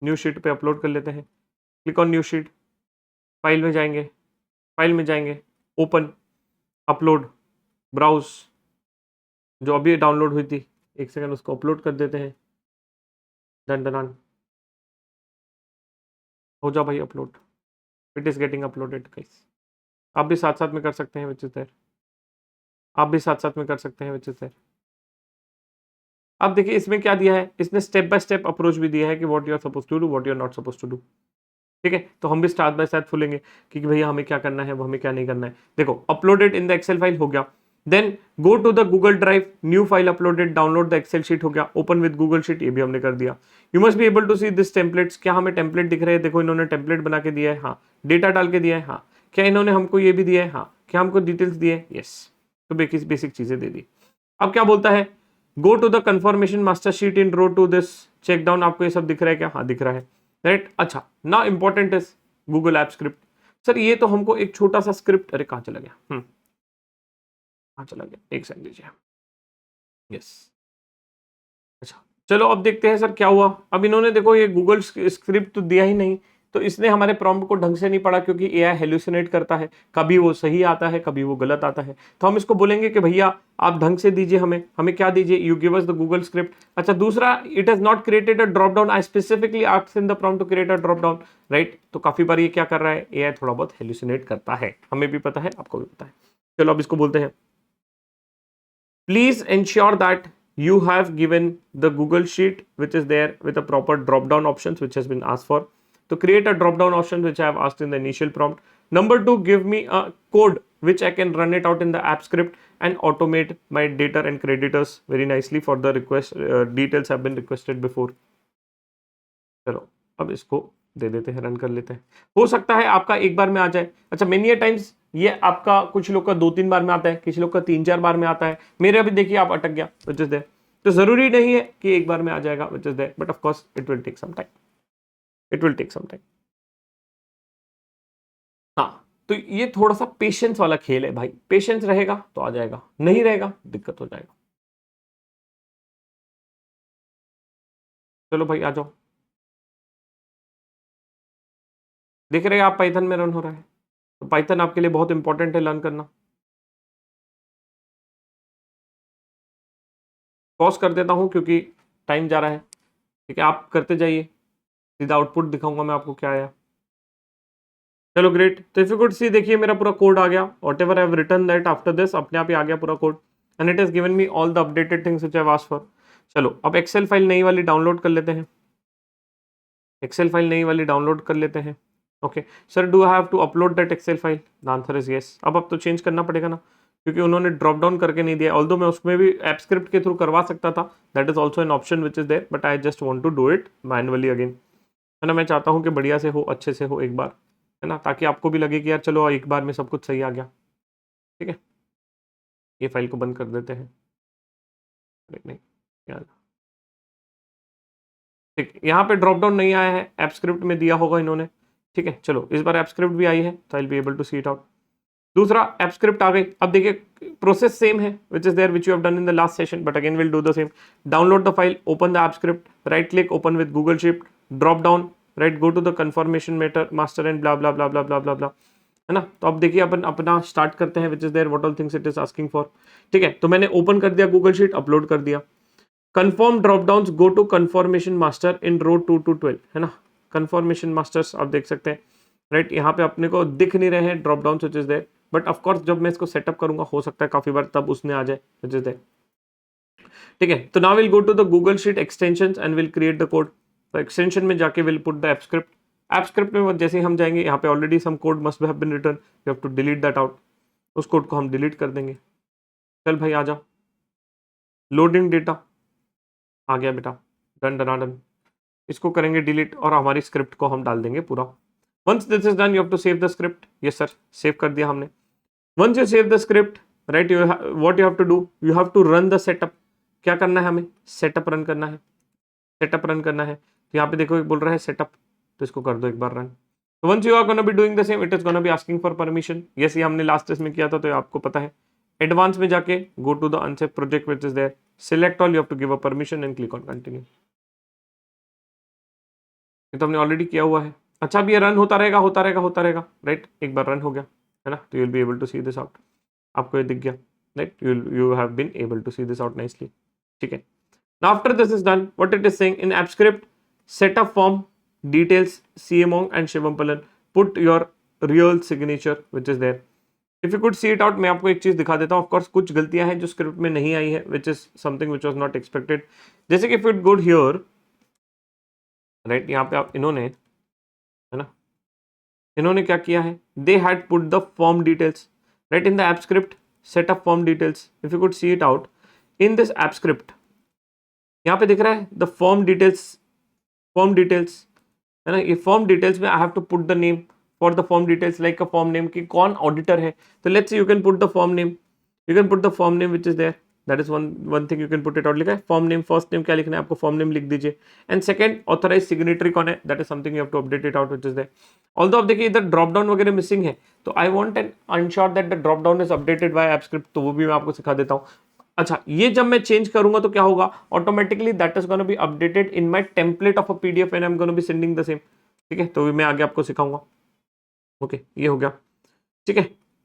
new sheet पे अपलोड कर लेते हैं। Click on new sheet, file में जाएंगे, फाइल में जाएंगे, ओपन, अपलोड, ब्राउज, जो अभी डाउनलोड हुई थी, एक सेकंड, उसको अपलोड कर देते हैं, डन डन डन। हो जाओ भाई upload, it is getting uploaded guys. आप भी साथ साथ में कर सकते हैं विच इज देयर, आप भी साथ साथ में कर सकते हैं विच इज देयर। अब देखिए इसमें क्या दिया है, इसने स्टेप बाय स्टेप अप्रोच भी दिया है कि what you are suppose to do, what you are not suppose to do, ठीक है। तो हम भी स्टार्ट बाय स्टार्ट खुलेंगे कि भैया हमें क्या करना है, वो हमें क्या नहीं करना है। देखो, uploaded in the Excel file हो गया, then go to the Google drive, new file uploaded, download the Excel sheet हो गया, ओपन विद गूगल शीट, ये भी हमने कर दिया। You must be able to see this templates, क्या हमें टेम्पलेट दिख रहे हैं, देखो इन्होंने टेम्पलेट बना के दिया है, हाँ, डेटा डाल के दिया है, हाँ, क्या इन्होंने हमको ये भी दिया है, हाँ, क्या हमको डिटेल्स दिए है, यस, तो बेसिक चीजें दे दी। अब क्या बोलता है, go to the confirmation master sheet in row two this check down, आपको ये सब दिख रहा है क्या, हाँ दिख रहा है, राइट। अच्छा, ना important is Google app script, sir ये तो हमको एक छोटा सा स्क्रिप्ट, अरे कहाँ चला गया, कहाँ चला गया, एक सेकंड दीजिए, यस। अच्छा, चलो अब देखते हैं सर क्या हुआ। अब इन्होंने देखो ये गूगल स्क्रिप्ट तो दिया ही नहीं, तो इसने हमारे प्रॉम्प्ट को ढंग से नहीं पढ़ा, क्योंकि एआई हेलुसिनेट करता है, कभी वो सही आता है, कभी वो गलत आता है। तो हम इसको बोलेंगे कि भैया आप ढंग से दीजिए, हमें हमें क्या दीजिए, you give us the Google script. अच्छा, दूसरा, it has not created a drop down, I specifically asked in the prompt to create a drop down, right. तो काफी बार ये क्या कर रहा है, एआई थोड़ा बहुत हेलुसिनेट करता है, हमें भी पता है, आपको भी पता है। चलो अब इसको बोलते हैं, please ensure that you have given the Google Sheet which is there with a proper drop down options which has been asked for. To create a drop down option which I have asked in the initial prompt. Number two, give me a code which I can run it out in the app script and automate my data and creditors very nicely for the request details have been requested before. चलो अब इसको दे देते हैं, run कर लेते हैं। हो सकता है आपका एक बार में आ जाए। अच्छा, मेनी टाइम्स ये आपका कुछ लोग का 2-3 बार में आता है, किसी लोग का 3-4 बार में आता है। मेरे अभी देखिए आप अटक गया विच इज देयर, तो जरूरी नहीं है कि एक बार में आ जाएगा which is there, but of course it will take some time, it will take some time. हाँ, तो ये थोड़ा सा पेशेंस वाला खेल है भाई, पेशेंस रहेगा तो आ जाएगा, नहीं रहेगा दिक्कत हो जाएगा। चलो भाई आ जाओ, देख रहे हैं आप पाइथन में रन हो रहा है, तो पाइथन आपके लिए बहुत इंपॉर्टेंट है लर्न करना। पॉज कर देता हूं क्योंकि टाइम जा रहा है, ठीक है, आप करते जाइए, सीधा आउटपुट दिखाऊंगा मैं आपको क्या आया। चलो ग्रेट, तो इफ यू कुड सी, देखिए मेरा पूरा कोड आ गया, whatever I have written that after this अपने आप ही आ गया पूरा code, and it has given me all the updated things which I have asked for. चलो अब एक्सेल फाइल नई वाली डाउनलोड कर लेते हैं, एक्सेल फाइल नई वाली डाउनलोड कर लेते हैं। Okay sir, do I have to upload that Excel file, the answer is yes. अब तो चेंज करना पड़ेगा ना, क्योंकि उन्होंने ड्रॉप डाउन करके नहीं दिया, ऑल्दो मैं उसमें भी ऐप स्क्रिप्ट के थ्रू करवा सकता था, that is also an option which is there, but I just want to do it manually again, है ना। मैं चाहता हूँ कि बढ़िया से हो, अच्छे से हो एक बार, है ना, ताकि आपको भी लगे कि यार चलो एक बार में सब कुछ सही आ गया, ठीक है। ये फाइल को बंद कर देते हैं, नहीं यार, ठीक, यहाँ पे ड्रॉप डाउन नहीं आया है, ऐप स्क्रिप्ट में दिया होगा इन्होंने, ठीक है। चलो इस बार ऐप स्क्रिप्ट भी आई है, तो I will be able to see it out. दूसरा ऐप स्क्रिप्ट आ गई। अब देखिए प्रोसेस सेम है which is there which you have done in the last session, but again will do the same. Download the file, open the app script, right click, open with Google sheet, drop down, right, go to the confirmation master and blah blah blah blah blah blah blah, है ना। तो अब देखिए अपन अपना start करते हैं which is there what all things it is asking for. ठीक है, तो मैंने ओपन कर दिया गूगल शीट, अपलोड कर दिया। Confirm drop down, go to confirmation master in row 2 to 12, है ना। कंफर्मेशन मास्टर्स आप देख सकते हैं, राइट, यहाँ पे अपने को दिख नहीं रहे हैं drop down which is there, but of course जब मैं इसको सेटअप करूंगा हो सकता है काफी बार तब उसने आ जाए विच इज देयर। ठीक है, तो now will go to the Google sheet extension and will create the code. तो एक्सटेंशन में जाके will put the app script. App script में जैसे ही हम जाएंगे यहाँ पे already some code must have been written, you have to delete that out. उस कोड को हम डिलीट कर देंगे। चल भाई आ जाओ, लोडिंग डेटा आ गया बेटा, डन डन डन। इसको करेंगे डिलीट और हमारी स्क्रिप्ट को हम डाल देंगे पूरा। Once this is done you have to save the script. Yes sir, save कर दिया हमने। Once you save the script, right, you what you have to do, you have to run the setup. क्या करना है हमें, setup run करना है, setup run करना है। तो यहाँ पे देखो एक बोल रहा है सेटअप, तो इसको कर दो एक बार रन। तो once you are gonna be doing the same, it is gonna be asking for permission. Yes, ये हमने लास्ट टेस्ट में किया था तो आपको पता है। एडवांस में जाके go to the unsave project which is there, select all, you have to give a permission and click on continue. ये तो हमने ऑलरेडी किया हुआ है। अच्छा, अब ये रन होता रहेगा होता रहेगा होता रहेगा, राइट। एक बार रन हो गया है ना, तो you will be able to see this out. आपको ये दिख गया, right, you have been able to see this out nicely. ठीक है, now after this is done, what it is saying in app script, set up form details CMONG and Shivam Palan, put your real signature which is there. If you could see it out, मैं आपको एक चीज दिखा देता हूँ। Of course कुछ गलतियां हैं जो स्क्रिप्ट में नहीं आई है, which is something which was not expected. जैसे कि if you go here, right, यहाँ पे आप इन्होंने, है ना, इन्होंने क्या किया है, they had put the form details, right, in the app script, set up form details. If you could see it out in this app script, यहाँ पे दिख रहा है the form details, form details, है ना। ये फॉर्म डिटेल्स में I have to put the name for the form details, like a form name कि कौन ऑडिटर है। तो let's say you can put the form name, you can put the form name which is there, that is one thing you can put it out. लिखा है form name, first name क्या लिखना है आपको, form name लिख दीजिए। And second, authorise signatory कौन है, that is something you have to update it out which is there. Although अब देखिए इधर ड्रॉप डाउन वगैरह मिसिंग है, तो I want and ensure that the drop down is updated by app script, तो वो भी मैं आपको सिखा देता हूँ। अच्छा, ये जब मैं चेंज करूंगा तो क्या होगा, automatically that is gonna be updated in my template of a PDF and I am gonna be sending the same. ठीक है, तो मैं आगे आपको सिखाऊंगा। ओके, ये हो गया। ठीक है,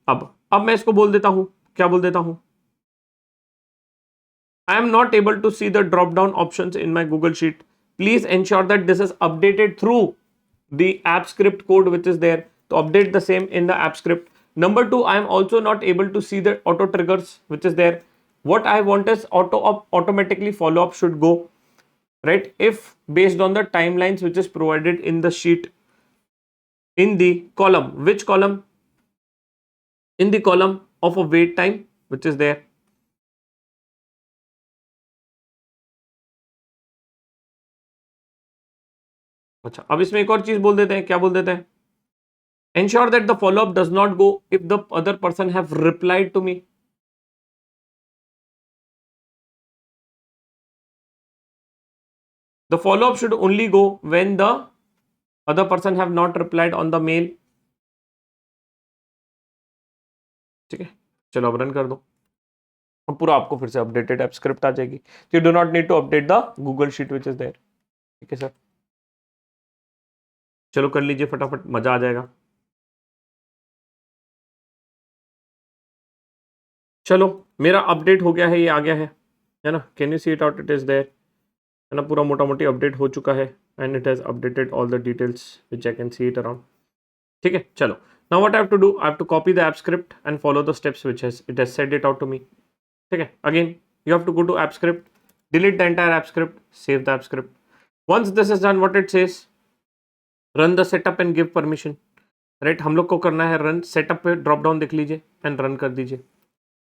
अब मैं इसको बोल देता हूं, क्या बोल देता हूं, I am not able to see the drop down options in my Google sheet, please ensure that this is updated through the app script code which is there, तो update the same in the app script. Number 2, I am also not able to see the auto triggers which is there. What I want is automatically follow up should go, right, if based on the timelines which is provided in the sheet, in the column, which column, in the column of a wait time which is there. अच्छा, अब इसमें एक और चीज बोल देते हैं, क्या बोल देते हैं, ensure that the follow up does not go if the other person have replied to me. The follow up should only go when the other person have not replied on the mail. ठीक है, चलो अब run कर दो, अब पूरा आपको फिर से अपडेटेड ऐप स्क्रिप्ट आ जाएगी। You do not need to update the Google sheet which is there. ठीक है सर, चलो कर लीजिए फटाफट, मजा आ जाएगा। चलो मेरा अपडेट हो गया है, ये आ गया है ना, can you see it out, it is there, है ना, पूरा मोटा मोटी अपडेट हो चुका है and it has updated all the details which I can see it around. ठीक है, चलो now what I have to do, I have to copy the app script and follow the steps which has it has said it out to me. ठीक है, again you have to go to app script, delete the entire app script, save the app script. Once this is done, what it says, run the setup and give permission, right, हम लोग को करना है run, setup पे drop down देख लीजिए and run कर दीजिए।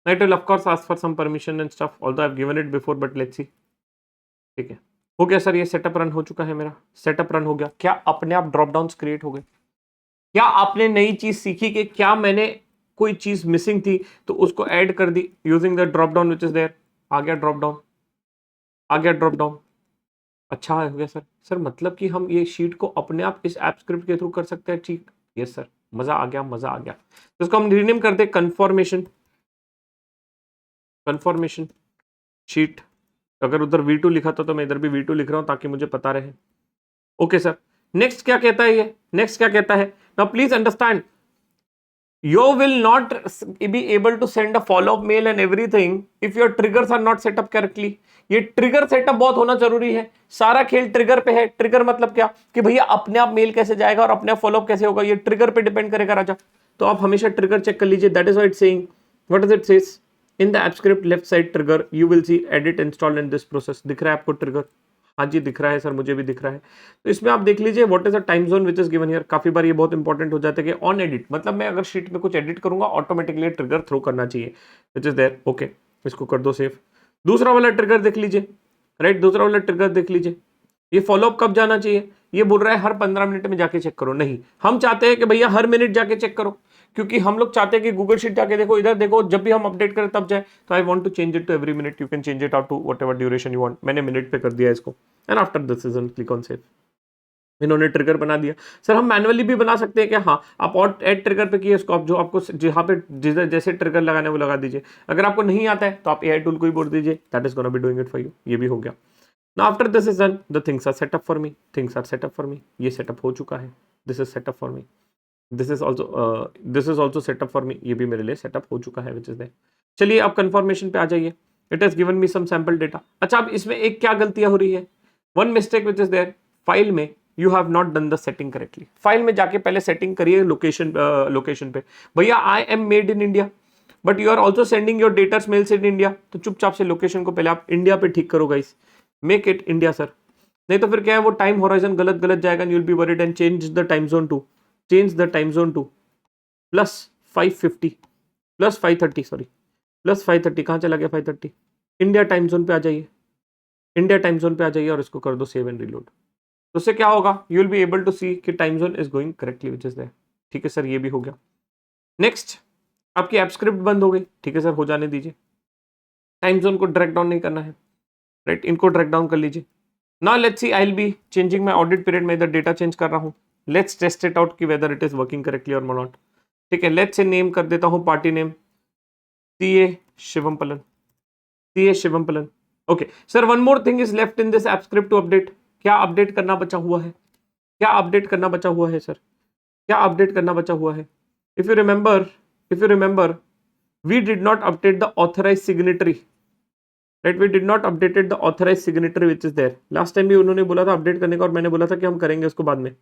It will of course ask for some permission and stuff, although I've given it before, but let's see। ठीक है, हो गया सर, ये सेटअप रन हो चुका है, मेरा सेटअप रन हो गया। क्या अपने आप ड्रॉप डाउन क्रिएट हो गए? क्या आपने नई चीज सीखी कि क्या मैंने कोई चीज मिसिंग थी तो उसको ऐड कर दी using the drop down which is there. आ गया ड्रॉप डाउन, आ गया ड्रॉप डाउन। अच्छा हो गया सर। सर मतलब कि हम ये शीट को अपने आप इस ऐप स्क्रिप्ट के थ्रू कर सकते हैं? ठीक, यस सर, मजा आ गया, मजा आ गया। तो इसको हम रीनेम करते हैं कन्फर्मेशन शीट। अगर उधर V2 लिखा था तो मैं इधर भी V2 लिख रहा हूं ताकि मुझे पता रहे। ओके सर, नेक्स्ट क्या कहता है ये, नेक्स्ट क्या कहता है, now please understand, you will not be able to send a follow up mail and everything if your triggers are not set up correctly। ये ट्रिगर सेटअप बहुत होना जरूरी है। सारा खेल ट्रिगर पे है। ट्रिगर मतलब क्या कि भैया अपने आप मेल कैसे जाएगा और अपने आप फॉलोअप कैसे होगा, ये ट्रिगर पे डिपेंड करेगा राजा। तो आप हमेशा ट्रिगर चेक कर लीजिए। That is why it's saying, what does it says in the app script left side trigger you will C edit install in this process. दिख रहा है आपको ट्रिगर? हाँ जी दिख रहा है सर, मुझे भी दिख रहा है। तो इसमें आप देख लीजिए what is the time zone which is given here. काफी बार ये बहुत इंपॉर्टेंट हो जाता है कि ऑन एडिट मतलब मैं अगर शीट में कुछ एडिट करूंगा ऑटोमेटिकली ट्रिगर थ्रो करना चाहिए, विच इज देयर। ओके, इसको कर दो सेव। दूसरा वाला ट्रिगर देख लीजिए, राइट, दूसरा वाला ट्रिगर देख लीजिए। ये फॉलोअप कब जाना चाहिए? ये बोल रहा है हर 15 मिनट में जाके चेक करो। नहीं, हम चाहते हैं कि भैया हर मिनट जाके चेक करो, क्योंकि हम लोग चाहते हैं कि गूगल शीट जाके देखो, इधर देखो, जब भी हम अपडेट करें तब जाए। तो I want to change it to every minute. You can change it out to whatever duration you want. मैंने मिनट पे कर दिया इसको, and after decision click on save. इन्होंने ट्रिगर बना दिया। सर हम मैनुअली भी बना सकते हैं क्या? हाँ, आप और ऐड ट्रिगर पे किए इसको, आप जो आपको जहाँ पे जैसे ट्रिगर लगाना है वो लगा दीजिए। अगर आपको नहीं आता है तो आप एआई टूल को ही बोल दीजिए, that is gonna be doing it for you. ये भी हो गया। Now after this is done, the things are set up for me. Things are set up for me. ये setup हो चुका है. This is set up for me. This is also set up for me. ये भी मेरे लिए setup हो चुका है, which is there. चलिए अब confirmation पे आ जाइए. It has given me some sample data. अच्छा, अब इसमें एक क्या गलतियां हो रही है? One mistake which is there. File में you have not done the setting correctly. File में जाके पहले सेटिंग करिए लोकेशन पे। भैया I am made in India, but you are also sending your data mails in India. तो चुपचाप से लोकेशन को पहले आप इंडिया पे ठीक करो guys. Make it India sir, नहीं तो फिर क्या है वो टाइम होराइजन गलत गलत जाएगा। You will be worried and change the time zone to +550 +530 sorry +530 कहाँ चला गया 530? इंडिया टाइम जोन पे आ जाइए, इंडिया टाइम जोन पे आ जाइए और इसको कर दो सेव एंड रिलोड। तो उससे क्या होगा, you will be able to see कि time zone is going correctly which is there. ठीक है सर, ये भी हो गया। नेक्स्ट, आपकी ऐप स्क्रिप्ट बंद हो गई। ठीक है सर, हो जाने दीजिए। टाइम जोन को ड्रैग डाउन नहीं करना है, राइट, इनको ड्रैग डाउन कर लीजिए। Now let's see, I will be changing my audit period में इधर डेटा चेंज कर रहा हूँ। लेट्स टेस्ट इट आउट कि whether it is working correctly और नॉट। ठीक है, लेट्स से नेम कर देता हूँ party name CA Shivam Palan, CA Shivam Palan. Okay sir, one more thing is left in this app script to update. क्या अपडेट करना बचा हुआ है? क्या अपडेट करना बचा हुआ है सर? क्या अपडेट करना बचा हुआ है? If you remember we did not update the authorise signatory, right, we did not updated the authorise signatory which is there. Last time भी उन्होंने बोला था अपडेट करने का और मैंने बोला था कि हम करेंगे उसको बाद में।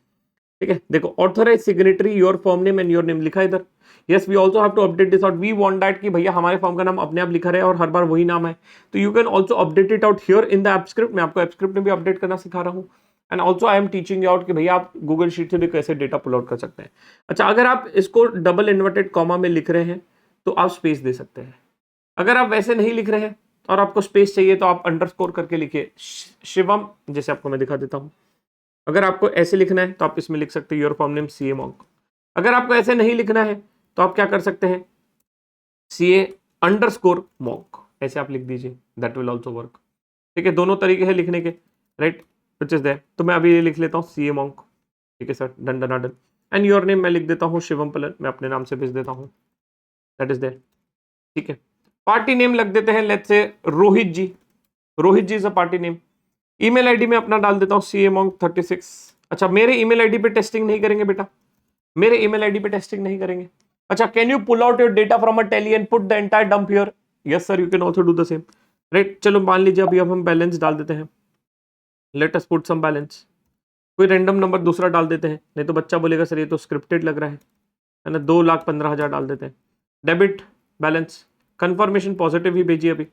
ठीक है, देखो authorise signatory, your form name and your name लिखा है इधर। Yes, we also have to update this out. We want that कि भैया हमारे फॉर्म का नाम अपने आप लिखा रहे और हर बार वही नाम है। तो you can also update it out here in the app script. मैं आपको ऐप स्क्रिप्ट में भी अपडेट करना सिखा रहा हूँ। And also I am teaching you out कि भैया आप गूगल शीट से भी कैसे डेटा पुल आउट कर सकते हैं। अच्छा, अगर आप इसको डबल इन्वर्टेड कॉमा में लिख रहे हैं तो आप स्पेस दे सकते हैं। अगर आप वैसे नहीं लिख रहे हैं और आपको स्पेस चाहिए तो आप अंडरस्कोर करके लिखिए शिवम, जैसे आपको मैं दिखा देता हूं। अगर आपको ऐसे लिखना है तो आप इसमें लिख सकते हैं your form name CA monk. अगर आपको ऐसे नहीं लिखना है तो आप क्या कर सकते हैं, CA_ मॉन्क, ऐसे आप लिख दीजिए, दैट विल ऑल्सो वर्क। ठीक है, दोनों तरीके हैं लिखने के, राइट, विच इज देयर। तो मैं अभी ये लिख लेता हूँ CA मॉन्क। ठीक है sir, done done done. And your name मैं लिख देता हूँ शिवम पलन, मैं अपने नाम से भेज देता हूँ, दैट इज देयर। ठीक है, पार्टी नेम लग देते हैं let's say Rohit ji. Rohit ji is a party name. Email ID में अपना डाल देता हूं CA monk 36। अच्छा, मेरे ईमेल आईडी पे टेस्टिंग नहीं करेंगे बेटा, मेरे ईमेल आईडी पे टेस्टिंग नहीं करेंगे। अच्छा, can you pull out your data from a Tally and put the entire dump here? Yes sir, you can also do the same, right. चलो मान लीजिए अभी अब हम बैलेंस डाल देते हैं। Let us put some balance. कोई रैंडम नंबर दूसरा डाल देते हैं, नहीं तो बच्चा बोलेगा सर ये तो स्क्रिप्टेड लग रहा है ना। 2,15,000 डाल देते हैं। डेबिट बैलेंस, कंफर्मेशन पॉजिटिव ही भेजिए अभी।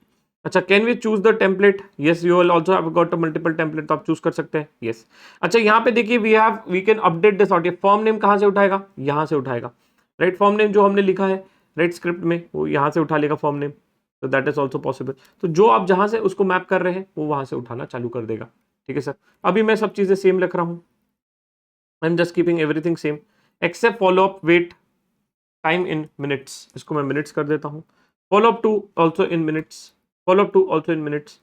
अच्छा, can we choose the template? Yes, you will also have got a multiple template, तो आप चूज कर सकते हैं। यस अच्छा, यहाँ पे देखिए we can update this out. ये फॉर्म नेम कहाँ से उठाएगा? यहाँ से उठाएगा, राइट। फॉर्म नेम जो हमने लिखा है राइट स्क्रिप्ट में वो यहाँ से उठा लेगा फॉर्म नेम, तो दैट इज ऑल्सो पॉसिबल। तो जो आप जहाँ से उसको मैप कर रहे हैं वो वहाँ से उठाना चालू कर देगा। ठीक है सर, अभी मैं सब चीज़ें सेम लिख रहा हूँ। I am just keeping everything same except follow up wait time in minutes, इसको मैं मिनट्स कर देता हूँ। Follow up two also in minutes, follow up two also in minutes.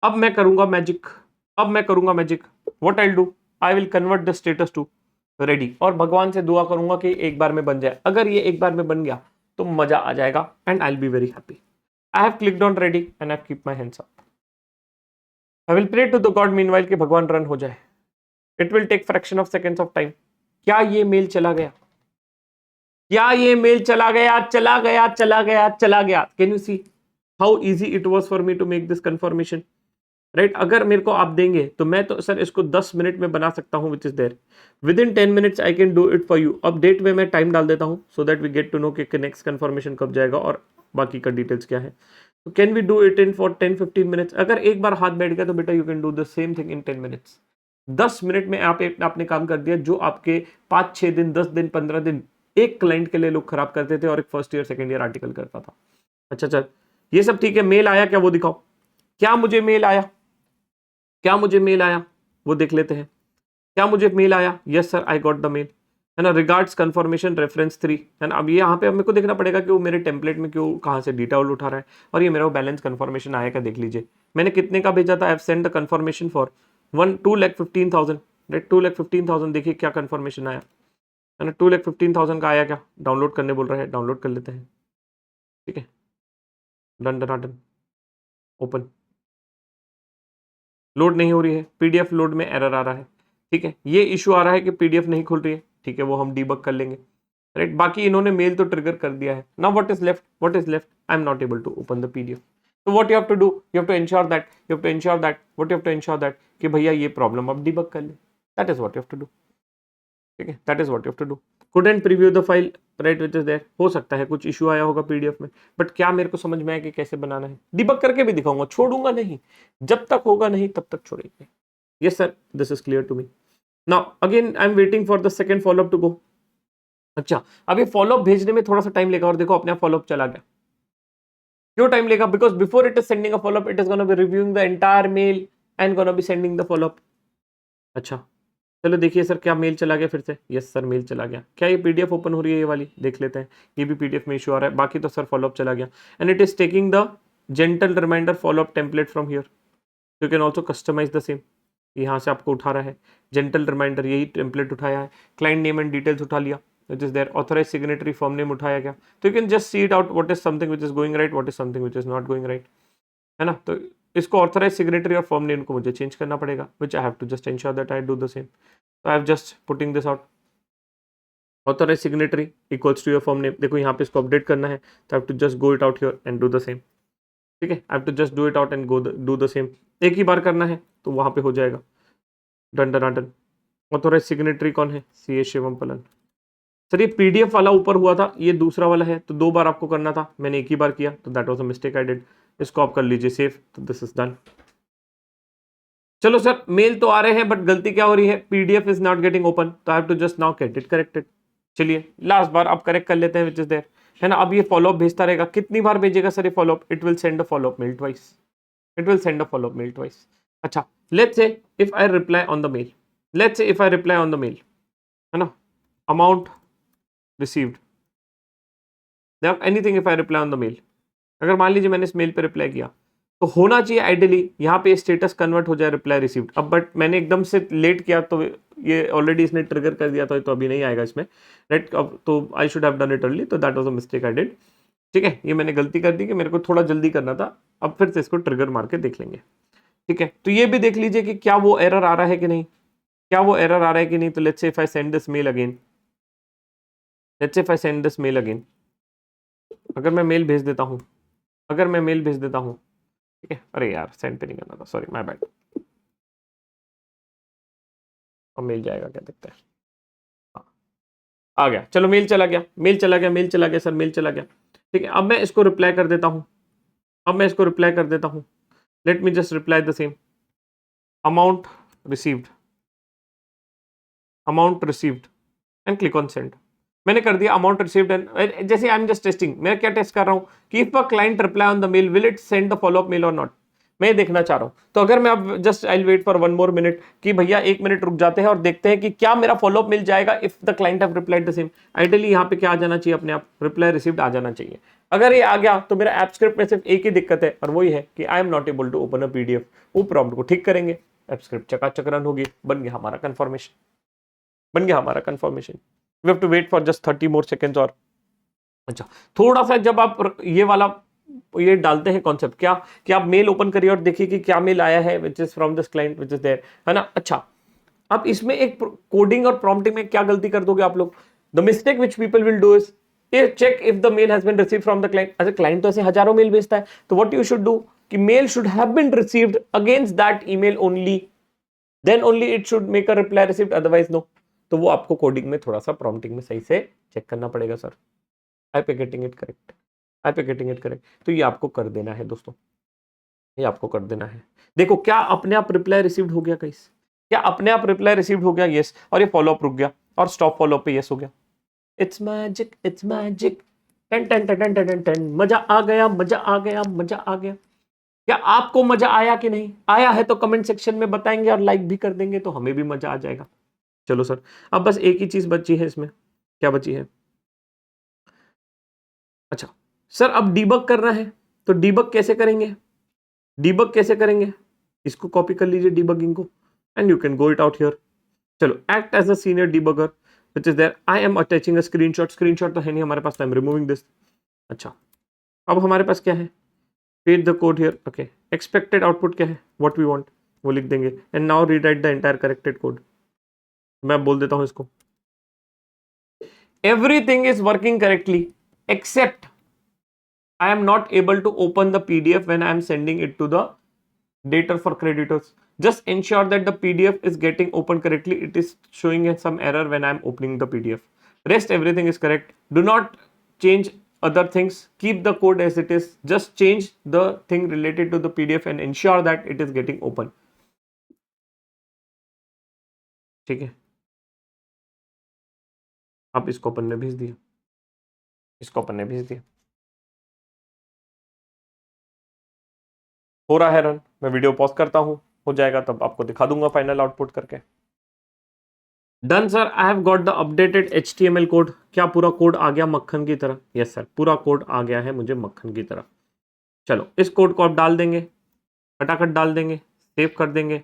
अब मैं करूंगा magic, what I will do, I will convert the status to ready, और भगवान से दुआ करूंगा कि एक बार में बन जाए। अगर ये एक बार में बन गया तो मजा आ जाएगा and I will be very happy. I have clicked on ready and I have keep my hands up. I will pray to the God meanwhile कि भगवान रन हो जाए। It will take fraction of seconds of time. क्या ये mail चला गया? क्या ये मेल चला गया? चला गया, चला गया, चला गया। Can you see how easy it was for me to make this confirmation, right? अगर मेरे को आप देंगे तो मैं तो सर इसको 10 मिनट में बना सकता हूं, which is there within 10 minutes I can do it for you. अब डेट में मैं टाइम डाल देता हूं so that we get to know कि नेक्स्ट कंफर्मेशन कब जाएगा और बाकी का डिटेल्स क्या है। तो can we do it in for 10-15 minutes? अगर एक बार हाथ बैठ गया तो बेटा you can do the same thing in 10 minutes. 10 minute में आपने काम कर दिया जो आपके 5-6 दिन, 10 दिन, 15 दिन एक क्लाइंट के लिए लोग खराब करते थे और एक first year second year article करता था। अच्छा चल, ये सब ठीक है। मेल आया क्या वो दिखाओ। क्या मुझे मेल आया? क्या मुझे मेल आया वो देख लेते हैं। क्या मुझे मेल आया? Yes sir, I got the mail, है ना। रिगार्ड्स कंफर्मेशन रेफरेंस 3, है ना। अब ये यहाँ पे मेरे को देखना पड़ेगा कि वो मेरे टेम्पलेट में क्यों, कहाँ से डेटा उठा रहा है। और ये मेरा बैलेंस कंफर्मेशन आया क्या देख लीजिए। मैंने कितने का भेजा था? I have send the confirmation for 2,15,000, right. 2,15,000 देखिए क्या कंफर्मेशन आया, है ना। 2,15,000 का आया क्या? डाउनलोड करने बोल रहा है, डाउनलोड कर लेते हैं। ठीक है, done done done, open. Load नहीं हो रही है, पीडीएफ लोड में एरर आ रहा है। ठीक है, ये इशू आ रहा है कि पीडीएफ नहीं खुल रही है। ठीक है, वो हम डीबग कर लेंगे, राइट। बाकी इन्होंने मेल तो ट्रिगर कर दिया है। Now what is left? What is left? I am not able to open the PDF. तो what you have to do? You have to ensure that, you have to ensure that, what you have to ensure that कि भैया ये problem आप debug कर ले। That is what you have to do. ठीक है, that is what you have to do. Couldn't preview the file, right, which is there. हो सकता है कुछ इशू आया होगा पीडीएफ में, बट क्या मेरे को समझ में आया कि कैसे बनाना है। डीबग करके भी दिखाऊंगा, छोड़ूंगा नहीं। जब तक होगा नहीं तब तक छोड़ेंगे। Yes sir, this is clear to me. Now again I'm waiting for the second follow up to go. अच्छा, अब ये फॉलो अप भेजने में थोड़ा सा टाइम लेगा और देखो अपने आप फॉलो अप चला गया। क्यों टाइम लेगा? Because before it is sending a follow up it is gonna B reviewing the entire male and gonna be sending the follow up. अच्छा चलो देखिए सर, क्या मेल चला गया फिर से? यस सर, मेल चला गया। क्या ये पीडीएफ ओपन हो रही है? ये वाली देख लेते हैं। ये भी पीडीएफ में इशू आ रहा है, बाकी तो सर फॉलो अप चला गया। And it is taking the gentle reminder follow up template from here. You can also customise the same. यहाँ से आपको उठा रहा है जेंटल रिमाइंडर, यही टेम्पलेट उठाया है। क्लाइंट नेम एंड डिटेल्स उठा लिया, which is there. Authorize signatory form name उठाया गया। तो you can just see it out, what is something which is going right, what is something which is not going right, है ना। तो इसको authorize signatory और फॉर्म नेम को मुझे चेंज करना पड़ेगा, which I have to just ensure that I do the same. तो I have just putting this out. Authorize signatory equals to your form name. देखो यहाँ पे इसको अपडेट करना है, तो I have to just go it out here and do the same. ठीक है, I have to just do it out and go do the same. एक ही बार करना है तो वहाँ पे हो जाएगा। Done done done. Authorize signatory कौन है? C S Shivam Palan. Sir ये पीडीएफ वाला ऊपर हुआ था, ये दूसरा वाला है, तो 2 बार आपको करना था, मैंने एक ही बार किया, तो that was a mistake I did. इसको आप कर लीजिए सेव, तो दिस इज डन। चलो सर, मेल तो आ रहे हैं बट गलती क्या हो रही है? PDF is not getting open, तो I have to just now get it corrected. चलिए लास्ट बार आप करेक्ट कर लेते हैं, विच इज देयर, है ना। अब ये फॉलोअप भेजता रहेगा। कितनी बार भेजेगा सर ये follow up? It will send a follow up mail twice. It will send a follow up mail twice. अच्छा, let's say if I reply on the mail, let's say if I reply on the mail, है ना, amount received, anything if I reply on the mail. अगर मान लीजिए मैंने इस mail पे reply किया, तो होना चाहिए आइडियली यहाँ पे स्टेटस कन्वर्ट हो जाए रिप्लाई रिसीव्ड। अब बट मैंने एकदम से लेट किया, तो ये ऑलरेडी इसने ट्रिगर कर दिया था, तो अभी नहीं आएगा इसमें, राइट। अब तो I should have done it early, तो that was a mistake I did. ठीक है, ये मैंने गलती कर दी कि मेरे को थोड़ा जल्दी करना था। अब फिर से इसको ट्रिगर मार के देख लेंगे। ठीक है, तो ये भी देख लीजिए कि क्या वो एरर आ रहा है कि नहीं, क्या वो एरर आ रहा है कि नहीं। तो let's say if I send this mail again, let's say if I send this mail again, अगर मैं मेल भेज देता हूं, अगर मैं मेल भेज देता हूं, ठीक है, अरे यार सेंड पे नहीं करना था, सॉरी माय बैड। अब मेल जाएगा क्या, देखते हैं। हाँ, आ गया, चलो मेल चला गया, मेल चला गया, मेल चला गया सर, मेल चला गया। ठीक है, अब मैं इसको रिप्लाई कर देता हूं, अब मैं इसको रिप्लाई कर देता हूं। Late me just reply the same, amount received, amount received and click on send. मैंने कर दिया अमाउंट रिसीव्ड एंड जैसे आई एम जस्ट टेस्टिंग, मैं क्या टेस्ट कर रहा हूं कि if a client reply on the mail will it send the follow up mail और नॉट। मैं देखना चाह रहा हूं। तो अगर मैं अब just I wait for 1 more minute कि भैया 1 मिनट रुक जाते हैं और देखते हैं कि क्या मेरा फॉलो अप मिल जाएगा if the client have replied the same. Ideally यहाँ पे क्या आ जाना चाहिए, अपने आप रिप्लाई रिसीव्ड आ जाना चाहिए। अगर ये आ गया तो मेरा ऐप स्क्रिप्ट में सिर्फ एक ही दिक्कत है, और वही है कि I am not able to open a PDF. वो प्रॉब्लम को ठीक करेंगे, ऐप स्क्रिप्ट चकाचक रन होगी, बन गया हमारा कंफर्मेशन। बन गया हमारा confirmation. We have to wait for just 30 more seconds. और अच्छा, थोड़ा सा जब आप ये वाला ये डालते हैं कॉन्सेप्ट, क्या कि आप मेल ओपन करिए और देखिए कि क्या मेल आया है which is from this client which is there, है ना। अच्छा, अब इसमें एक कोडिंग और प्रॉम्प्टिंग में क्या गलती कर दोगे आप लोग? The mistake which people will do is check if the mail has been received from the client. अच्छा, क्लाइंट तो ऐसे हजारों मेल भेजता है, तो व्हाट यू शुड डू कि mail should have been received against that email only, then only it should make a reply received, otherwise no. तो वो आपको कोडिंग में थोड़ा सा प्रॉम्प्टिंग में सही से चेक करना पड़ेगा सर। आई पे गेटिंग इट करेक्ट, आई पे गेटिंग इट करेक्ट। तो ये आपको कर देना है दोस्तों, ये आपको कर देना है। देखो क्या अपने आप रिप्लाई रिसीव्ड हो गया गाइस? क्या अपने आप रिप्लाई रिसीव्ड हो गया? यस। और ये फॉलोअप रुक गया और स्टॉप फॉलोअप पे यस हो गया। It's magic, it's magic. Ten ten ten ten ten ten, मजा आ गया, मजा आ गया, मजा आ गया। क्या आपको मजा आया कि नहीं आया है तो कमेंट सेक्शन में बताएंगे और लाइक भी कर देंगे तो हमें भी मजा आ जाएगा। चलो सर, अब बस एक ही चीज बची है इसमें। क्या बची है? अच्छा सर, अब डीबग करना है, तो डीबग कैसे करेंगे? डीबग कैसे करेंगे? इसको कॉपी कर लीजिए डीबगिंग को, and you can go it out here. चलो, act as a senior debugger which is there. I am attaching a screenshot. Screenshot तो है नहीं हमारे पास, आई एम रिमूविंग दिस। अच्छा, अब हमारे पास क्या है? Page the code here. Okay, expected output क्या है, व्हाट वी वांट वो लिख देंगे, and now rewrite the entire corrected code. मैं बोल देता हूं इसको, everything is working correctly except I am not able to open the PDF when I am sending it to the debtor for creditors. Just ensure that the PDF is getting opened correctly. It is showing some error when I am opening the PDF. Rest everything is correct. Do not change other things. Keep the code as it is. Just change the thing related to the PDF and ensure that it is getting open. ठीक है, आप इसको अपन ने भेज दिया, इसको अपन ने भेज दिया। हो रहा है रन। मैं वीडियो पॉज करता हूं, हो जाएगा तब आपको दिखा दूंगा फाइनल आउटपुट करके। Done sir, I have got the updated HTML code. क्या पूरा कोड आ गया मक्खन की तरह? यस सर, पूरा कोड आ गया है मुझे मक्खन की तरह। चलो, इस कोड को आप डाल देंगे, फटाफट डाल देंगे, सेव कर देंगे।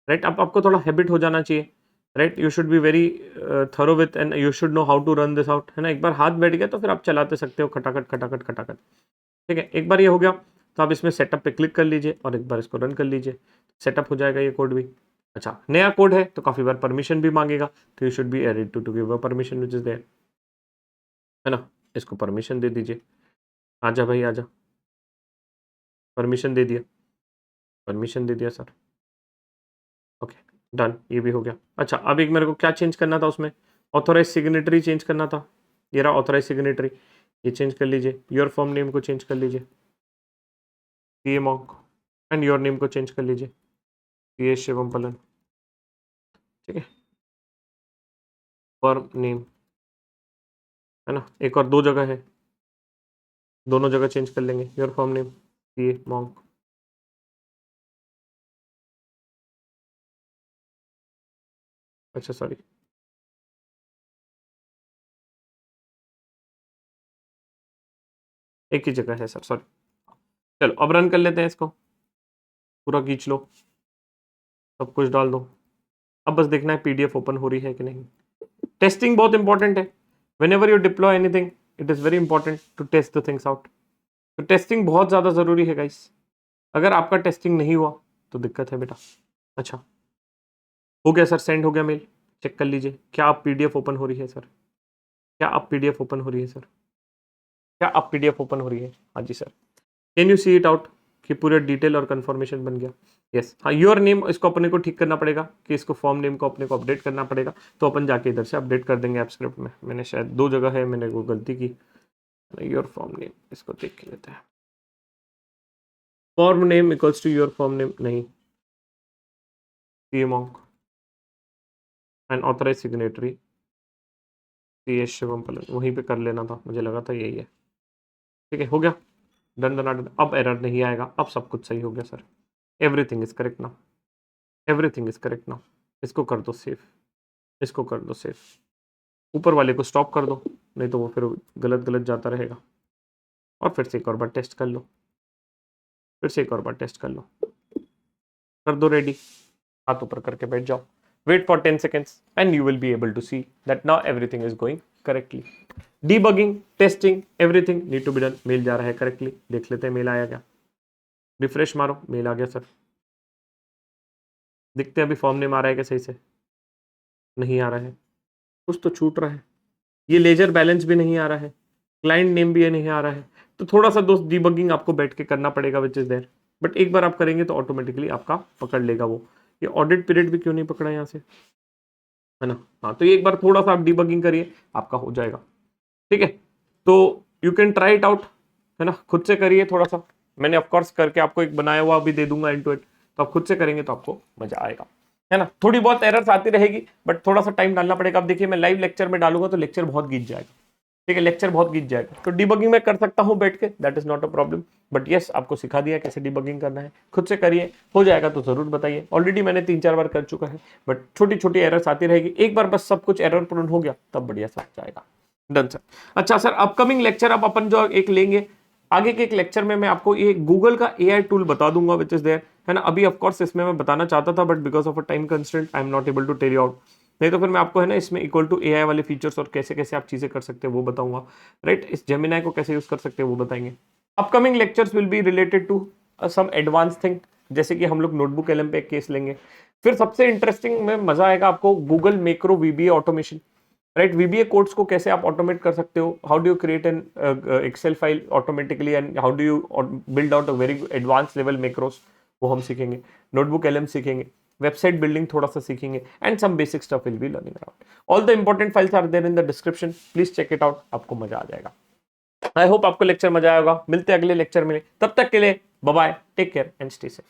राइट, अब आपको थोड़ा हैबिट हो जाना चाहिए। Right, you should be very thorough with and you should know how to run this out, है ना। एक बार हाथ बैठ गया तो फिर आप चलाते सकते हो खटाखट खटाखट खटाखट। ठीक है, एक बार ये हो गया तो आप इसमें सेटअप पे क्लिक कर लीजिए और एक बार इसको रन कर लीजिए, सेटअप हो जाएगा ये कोड भी। अच्छा, नया कोड है तो काफी बार परमिशन भी मांगेगा, तो you should be ready to give a permission which is there, है ना। इसको परमिशन दे दीजिए, आजा भाई आजा, परमिशन दे दिया, परमिशन दे दिया सर। ओके डन, ये भी हो गया। अच्छा, अब एक मेरे को क्या चेंज करना था उसमें? ऑथोराइज सिग्नेटरी चेंज करना था। ये रहा ऑथोराइज सिग्नेटरी, ये चेंज कर लीजिए। योर फॉर्म नेम को चेंज कर लीजिए, CA Monk, and your name को चेंज कर लीजिए, CA शिवम पलन। ठीक है, फॉर्म नेम, है ना। एक और दो जगह है, दोनों जगह चेंज कर लेंगे। Your form name CA monk. अच्छा सॉरी, एक ही जगह है सर, सॉरी। चलो अब रन कर लेते हैं इसको, पूरा खींच लो, सब कुछ डाल दो। अब बस देखना है PDF ओपन हो रही है कि नहीं। टेस्टिंग बहुत इंपॉर्टेंट है। Whenever you deploy anything it is very important to test the things out. तो टेस्टिंग बहुत ज्यादा जरूरी है गाइस। अगर आपका टेस्टिंग नहीं हुआ तो दिक्कत है बेटा। अच्छा, हो गया सर, सेंड हो गया मेल। चेक कर लीजिए, क्या आप PDF ओपन हो रही है सर? क्या आप PDF ओपन हो रही है सर? क्या आप PDF ओपन हो रही है? हाँ जी sir. Can you see it out कि पूरा डिटेल और कंफर्मेशन बन गया? यस। हाँ, योर नेम इसको अपने को ठीक करना पड़ेगा कि इसको फॉर्म नेम को अपने को अपडेट करना पड़ेगा, तो अपन जाके इधर से अपडेट कर देंगे ऐप स्क्रिप्ट में। मैंने शायद दो जगह है, मैंने वो गलती की। योर फॉर्म नेम, इसको देख के लेते हैं। Form name equals to your form name नहीं, CA Monk and authorize signatory CA Shivam Palan, वहीं पे कर लेना था, मुझे लगा था यही है। ठीक है, हो गया, डन डन डन। अब एरर नहीं आएगा, अब सब कुछ सही हो गया sir. Everything is correct now, everything is correct now. इसको कर दो सेव, इसको कर दो सेव, ऊपर वाले को स्टॉप कर दो, नहीं तो वो फिर गलत गलत जाता रहेगा। और फिर से एक और बार टेस्ट कर लो, फिर से एक और बार टेस्ट कर लो, कर दो रेडी। हाथ ऊपर करके बैठ जाओ, wait for 10 seconds and you will be able to see that now everything is going correctly. Debugging, testing, everything need to be done. Mail जा रहा है correctly, देख लेते हैं मेल आया क्या. रिफ्रेश मारो, मेल आ गया सर. दिखते हैं अभी फॉर्म नेम आ रहा है क्या सही से? नहीं आ रहा है, कुछ तो छूट रहा है. ये लेजर बैलेंस भी नहीं आ रहा है, क्लाइंट नेम भी नहीं आ रहा है. तो थोड़ा सा दोस्त डीबगिंग आपको बैठ के करना पड़ेगा विच इज देयर, बट एक बार आप करेंगे तो ऑटोमेटिकली आपका पकड़ लेगा वो. ये ऑडिट पीरियड भी क्यों नहीं पकड़ा यहाँ से, है ना? हाँ, तो एक बार थोड़ा सा आप डीबगिंग करिए, आपका हो जाएगा. ठीक है, तो you can try it out, है ना? खुद से करिए थोड़ा सा. मैंने ऑफकोर्स करके आपको एक बनाया हुआ भी दे दूंगा एंड टू एंड, तो आप खुद से करेंगे तो आपको मजा आएगा, है ना? थोड़ी बहुत एरर्स आती रहेगी बट थोड़ा सा टाइम डालना पड़ेगा. अब देखिए मैं लाइव लेक्चर में डालूंगा तो लेक्चर बहुत गीत जाएगा. ठीक है, लेक्चर बहुत गीत जाएगा. तो डिबगिंग में कर सकता हूं बैठ के, that is not a problem. But yes, आपको सिखा दिया कैसे डिबगिंग करना है. खुद से करिए, हो जाएगा तो जरूर बताइए. ऑलरेडी मैंने 3-4 बार कर चुका है, बट छोटी छोटी एरर्स आती रहेगी. एक बार बस सब कुछ एरर प्रोन हो गया तब बढ़िया से जाएगा. Done sir. अच्छा सर, अपकमिंग लेक्चर अब अपन जो एक लेंगे आगे के एक लेक्चर में, मैं आपको ये गूगल का एआई टूल बता दूंगा विच इज देयर, है ना? अभी ऑफ कोर्स इसमें मैं बताना चाहता था but because of a time constraint I am not able to tell you out. नहीं तो फिर मैं आपको, है ना, इसमें इक्वल टू एआई वाले फीचर्स और कैसे कैसे आप चीजें कर सकते हैं वो बताऊंगा. राइट, इस जेमिनाई को कैसे यूज कर सकते हैं वो बताएंगे. Upcoming lectures will be related to some advance thing, जैसे कि हम लोग नोटबुक एलएम पे एक केस लेंगे. फिर सबसे इंटरेस्टिंग में मजा आएगा आपको Google macro VBA automation. Right, VBA codes को कैसे आप ऑटोमेट कर सकते हो, how do you create an Excel file automatically and how do you build out a very advance level macros, वो हम सीखेंगे. नोटबुक एलएम सीखेंगे, वेबसाइट बिल्डिंग थोड़ा सा सीखेंगे and some basic stuff will be learning around. All the important files are there in the description, please check it out, आपको मजा आ जाएगा. आई होप आपको लेक्चर मजा आएगा. मिलते हैं अगले लेक्चर में, तब तक के लिए bye bye, take care and stay safe.